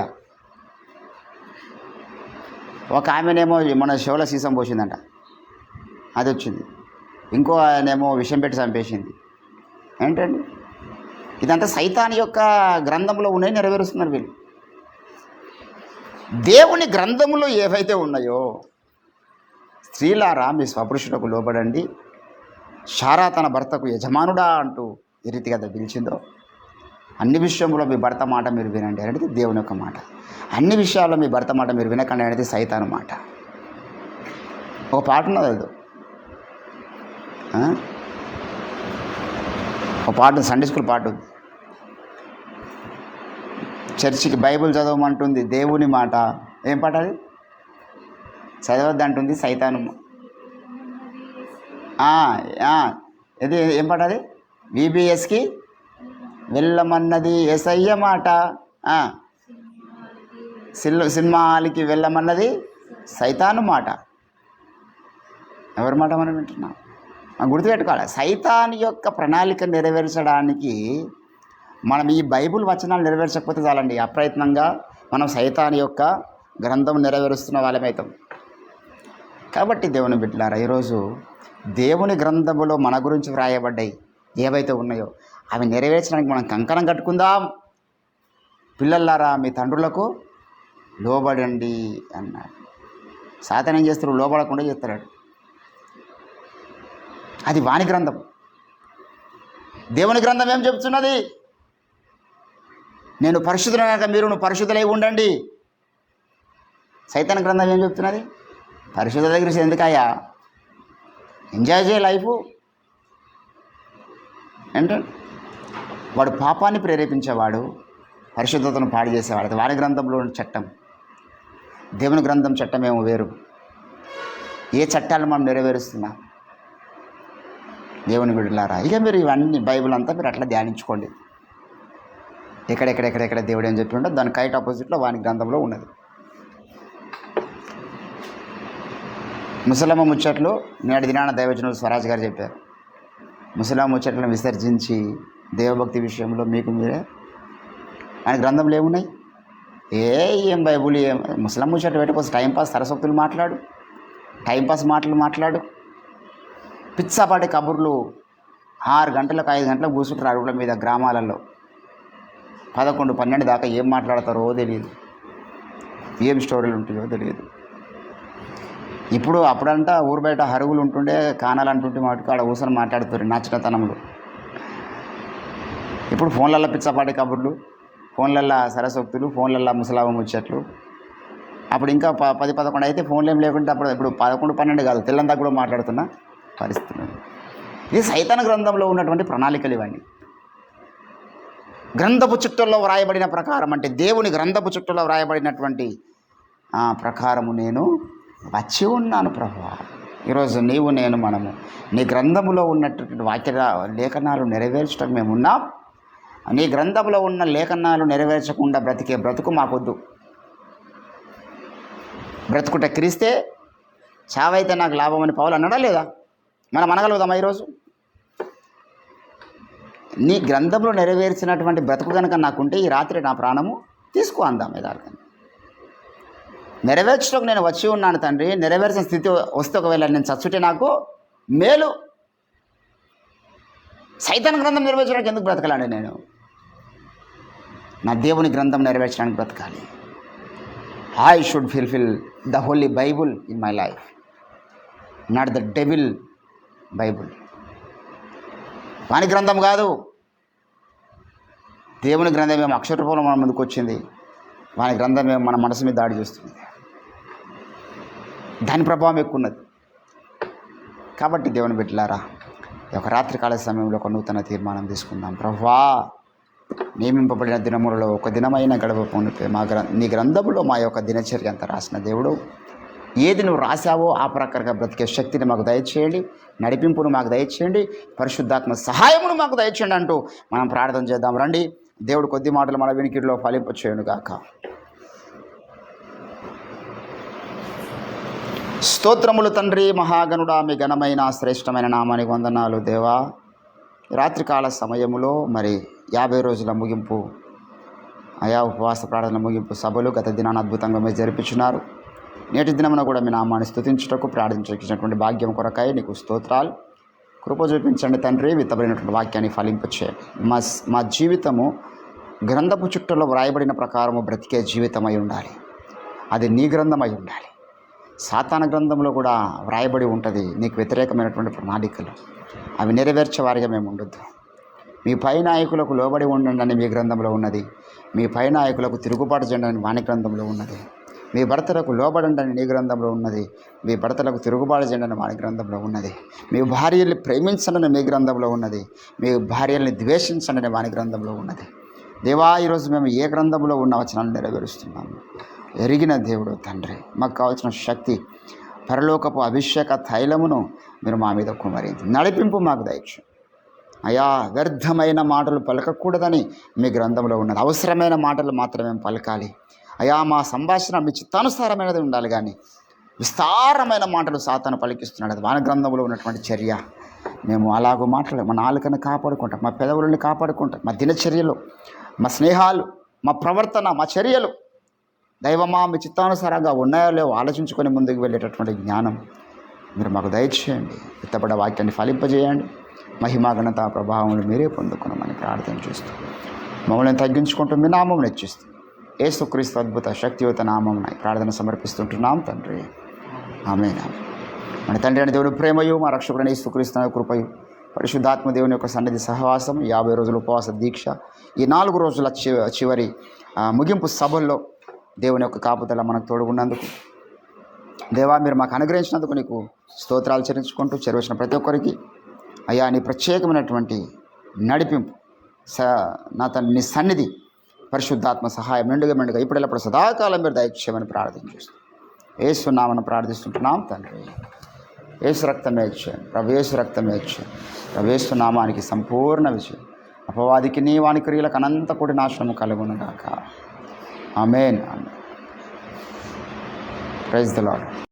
ఒక ఆమెనేమో మన షోల సీసం పోసిందంట, అది వచ్చింది. ఇంకో ఆయనేమో విషం పెట్టి చంపేసింది. ఏంటండి ఇదంతా సైతాన్ యొక్క గ్రంథంలో ఉన్నాయి, నెరవేరుస్తున్నారు వీళ్ళు. దేవుని గ్రంథములో ఏవైతే ఉన్నాయో, స్త్రీలారా మీ స్వపురుషులకు లోబడండి, శారా తన భర్తకు యజమానుడా అంటూ ఏ రీతిగా పిలిచిందో అన్ని విషయంలో మీ భర్త మాట మీరు వినండి అనేది దేవుని యొక్క మాట. అన్ని విషయాల్లో మీ భర్త మాట మీరు వినకండి అనేది సైతాను మాట. ఒక పాట ఉన్నది, అది ఒక పాట, సండే స్కూల్ పాట ఉంది. చర్చికి బైబిల్ చదవమంటుంది దేవుని మాట. ఏం పాట అది? చదవద్దంటుంది సైతాను. ఇది ఏం పాట అది? VBSకి వెళ్ళమన్నది యేసయ్య మాట, సినిమాలకి వెళ్ళమన్నది సైతాను మాట. ఎవరి మాట మనం వింటున్నాం? గుర్తుపెట్టుకోవాలి. సైతాను యొక్క ప్రణాళిక నెరవేర్చడానికి మనం ఈ బైబిల్ వచనాలు నెరవేర్చకపోతే చాలండి. అప్రయత్నంగా మనం సైతాను యొక్క గ్రంథం నెరవేరుస్తున్న వాళ్ళమవుతాం. కాబట్టి దేవుని బిడ్డలారా, ఈరోజు దేవుని గ్రంథములో మన గురించి వ్రాయబడ్డాయి ఏవైతే ఉన్నాయో అవి నెరవేర్చడానికి మనం కంకణం కట్టుకుందాం. పిల్లలారా, మీ తండ్రులకు లోబడండి అన్నాడు. సాతాను ఏం చేస్తారు? లోబడకుండా చేస్తాడు. అది వాని గ్రంథం. దేవుని గ్రంథం ఏం చెప్తున్నది? నేను పరిశుద్ధులనగా మీరు పరిశుద్ధులై ఉండండి. సైతాన్ గ్రంథం ఏం చెప్తున్నది? పరిశుద్ధ దగ్గర ఎందుకయ్యా, ఎంజాయ్ చేయ లైఫ్ అంటే. వాడు పాపాన్ని ప్రేరేపించేవాడు, పరిశుద్ధతను పాడు చేసేవాడు. అది వారి గ్రంథంలో చట్టం. దేవుని గ్రంథం చట్టం ఏమో వేరు. ఏ చట్టాలు మనం నెరవేరుస్తున్నాం? దేవుని బిడ్డలారా, ఇక మీరు ఇవన్నీ బైబిల్ అంతా మీరు అట్లా ధ్యానించుకోండి. ఎక్కడెక్కడ దేవుడు ఏం చెప్పి ఉండో దాని కైట్ ఆపోజిట్లో వాని గ్రంథంలో ఉన్నది. ముసలమ్మ ముచ్చట్లు నేటి దినాన దైవజనులు స్వరాజ్ గారు చెప్పారు. ముసలమ్మ ముచ్చట్లను విసర్జించి దేవభక్తి విషయంలో మీకు మీరే ఆయన గ్రంథంలో ఏమున్నాయి? ఏం బైబుల్ ఏం ముసలమ్మ ముచ్చట్లు పెట్టుకోవచ్చు. టైంపాస్ సరస్వక్తులు మాట్లాడు, టైంపాస్ మాటలు మాట్లాడు. పిచ్చాపాటి కబుర్లు 6 గంటలకు 5 గంటలకు కూర్చుంటారు అడుగుల మీద. గ్రామాలలో 11, 12 దాకా ఏం మాట్లాడతారో తెలియదు, ఏం స్టోరీలు ఉంటాయో తెలియదు. ఇప్పుడు అప్పుడంతా ఊరు బయట హరుగులు ఉంటుండే, కానాలు అంటుంటే మాటకు ఆడ ఊసని మాట్లాడుతారు నచ్చినతనంలో. ఇప్పుడు ఫోన్లల్లో పిచ్చపాటి కబుర్లు, ఫోన్లల్లో సరస్వక్తులు, ఫోన్లల్లో ముసలామ ముచ్చట్లు. అప్పుడు ఇంకా 10, 11 అయితే ఫోన్లు ఏం లేకుంటే అప్పుడు ఇప్పుడు 11, 12 కాదు, తెల్లంతా కూడా మాట్లాడుతున్న పరిస్థితి. ఇది సైతాన్ గ్రంథంలో ఉన్నటువంటి ప్రణాళికలు ఇవన్నీ. గ్రంథపు చుట్టల్లో వ్రాయబడిన ప్రకారం, అంటే దేవుని గ్రంథపు చుట్టల్లో వ్రాయబడినటువంటి ప్రకారము నేను వచ్చి ఉన్నాను ప్రభువా. ఈరోజు నీవు నేను మనము నీ గ్రంథములో ఉన్నటువంటి వాక్య లేఖనాలు నెరవేర్చడం మేము ఉన్నాం. నీ గ్రంథంలో ఉన్న లేఖనాలు నెరవేర్చకుండా బ్రతికే బ్రతుకు మాకొద్దు. బ్రతుకుట క్రీస్తే, చావైతే నాకు లాభం అని పౌలు అన్నాడా లేదా? మనం అనగలుగుదామా? ఈరోజు నీ గ్రంథంలో నెరవేర్చినటువంటి బ్రతుకు కనుక నాకుంటే ఈ రాత్రి నా ప్రాణము తీసుకో అందాం. యథార్థంగా నెరవేర్చడానికి నేను వచ్చి ఉన్నాను తండ్రి. నెరవేర్చిన స్థితి వస్తే ఒకవేళ నేను చచ్చుటే నాకు మేలు. సైతాన్ గ్రంథం నెరవేర్చడానికి ఎందుకు బ్రతకాలండి? నేను నా దేవుని గ్రంథం నెరవేర్చడానికి బ్రతకాలి. I should fulfil the holy Bible in my life, not the devil Bible. వాని గ్రంథం కాదు, దేవుని గ్రంథం ఏమో అక్షర రూపంలో మన ముందుకు వచ్చింది. వాని గ్రంథం ఏమో మన మనసు మీద దాడి చేస్తుంది. దాని ప్రభావం ఎక్కువ ఉన్నది. కాబట్టి దేవుని బిడ్డలారా, ఈ యొక్క రాత్రికాల సమయంలో ఒక నూతన తీర్మానం తీసుకుందాం. ప్రభువా, నియమింపబడిన దినములలో ఒక దినమైన గడపపోనిపే నీ గ్రంథములో మా యొక్క దినచర్య అంతా రాసిన దేవుడు, ఏది నువ్వు రాసావో ఆ ప్రకారంగా బ్రతికే శక్తిని మాకు దయచేయండి, నడిపింపును మాకు దయచేయండి, పరిశుద్ధాత్మ సహాయమును మాకు దయచేయండి అంటూ మనం ప్రార్థన చేద్దాం. రండి, దేవుడు కొద్ది మాటలు మన వినికిడిలో ఫలింపచేయును గాక. స్తోత్రములు తండ్రి, మహాగణుడా, మీ ఘనమైన శ్రేష్టమైన నామానికి వందనాలు దేవా. రాత్రికాల సమయములో మరి 50 రోజుల ముగింపు, ఉపవాస ప్రార్థన ముగింపు సభలు గత దినాన్ని అద్భుతంగా మీరు జరిపించున్నారు. నేటి దినమున కూడా మీ నామాన్ని స్తుతించుటకు ప్రార్థించినటువంటి భాగ్యం కొరకై నీకు స్తోత్రాలు. కృప చూపించండి తండ్రి. విత్తబడినటువంటి వాక్యాన్ని ఫలింపచేయండి. మా జీవితము గ్రంథపు చుట్టలో వ్రాయబడిన ప్రకారము బ్రతికే జీవితమై ఉండాలి. అది నీ గ్రంథమై ఉండాలి. సాతాన గ్రంథంలో కూడా వ్రాయబడి ఉంటుంది నీకు వ్యతిరేకమైనటువంటి ప్రణాళికలు. అవి నెరవేర్చే వారిగా మేము ఉండొద్దు. మీ పై నాయకులకు లోబడి ఉండండి అని మీ గ్రంథంలో ఉన్నది. మీ పై నాయకులకు తిరుగుబాటు చేయండి అని వాని గ్రంథంలో ఉన్నది. మీ భర్తలకు లోబడండి అని నీ గ్రంథంలో ఉన్నది. మీ భర్తలకు తిరుగుబాటు చేయండి అని వాని గ్రంథంలో ఉన్నది. మీ భార్యల్ని ప్రేమించండి అని మీ గ్రంథంలో ఉన్నది. మీ భార్యల్ని ద్వేషించండి అని వాని గ్రంథంలో ఉన్నది. దేవా, ఈరోజు మేము ఏ గ్రంథంలో ఉన్న వచనాలను నెరవేరుస్తున్నాము. ఎరిగిన దేవుడు తండ్రి, మాకు కావాల్సిన శక్తి, పరలోకపు అభిషేక తైలమును మీరు మా మీద కుమరించి నడిపింపు మాకు దయచేయండి. అయా, వ్యర్థమైన మాటలు పలకకూడదని మీ గ్రంథంలో ఉన్నది. అవసరమైన మాటలు మాత్రమే పలకాలి. అయా, మా సంభాషణ మీ చిత్తానుసారమైనది ఉండాలి, కానీ విస్తారమైన మాటలు సాతాను పలికిస్తున్నాడు. అది వాని గ్రంథంలో ఉన్నటువంటి చర్య. మేము అలాగూ మాట్లాడాలి. మా నాలుకను కాపాడుకుంటాం, మా పెదవులను కాపాడుకుంటాం, మా దినచర్యలు, మా స్నేహాలు, మా ప్రవర్తన, మా చర్యలు దైవమా మీ చిత్తానుసారంగా ఉన్నాయో లేవో ఆలోచించుకొని ముందుకు వెళ్ళేటటువంటి జ్ఞానం మీరు మాకు దయచేయండి. ఎత్తపడ్డ వాక్యాన్ని ఫలింపజేయండి. మహిమా ఘనత ప్రభావములు మీరే పొందుకున్నామని ప్రార్థన చేస్తూ మమ్మల్ని తగ్గించుకుంటూ మీ నామం హెచ్చిస్తూ యేసుక్రీస్తు అద్భుత శక్తియుత నామం ప్రార్థన సమర్పిస్తుంటున్నాం తండ్రి. ఆమేన్. మన తండ్రి అని దేవుని ప్రేమయు మా రక్షకుడైన యేసుక్రీస్తు కృపయు పరిశుద్ధాత్మ దేవుని యొక్క సన్నిధి సహవాసం 50 రోజుల ఉపవాస దీక్ష ఈ 4 రోజుల చివరి ముగింపు సభల్లో దేవుని యొక్క కాపుదల మనకు తోడుగున్నందుకు దేవా మీరు మాకు అనుగ్రహించినందుకు నీకు స్తోత్రాలు చెల్లించుకుంటూ చేరవచ్చిన ప్రతి ఒక్కరికి అయ్యా నీ ప్రత్యేకమైనటువంటి నడిపింపు నా తండ్రి నీ సన్నిధి పరిశుద్ధాత్మ సహాయం మెండుగా ఇప్పుడెల్లప్పుడు సదాకాలం మీరు దయచేయమని ప్రార్థన చేస్తాం. యేసు నామమున ప్రార్థిస్తుంటున్నాం తండ్రి. యేసు రక్తమే ఇచ్చాను ప్రభు, యేసు రక్తమే ఇచ్చాను ప్రభు. యేసు నామానికి సంపూర్ణ విజయం, అపవాదికి నీ వాని క్రియలకు అనంత కూడి నాశనము కలుగునుగాక. ఆమేన్. Praise the lord.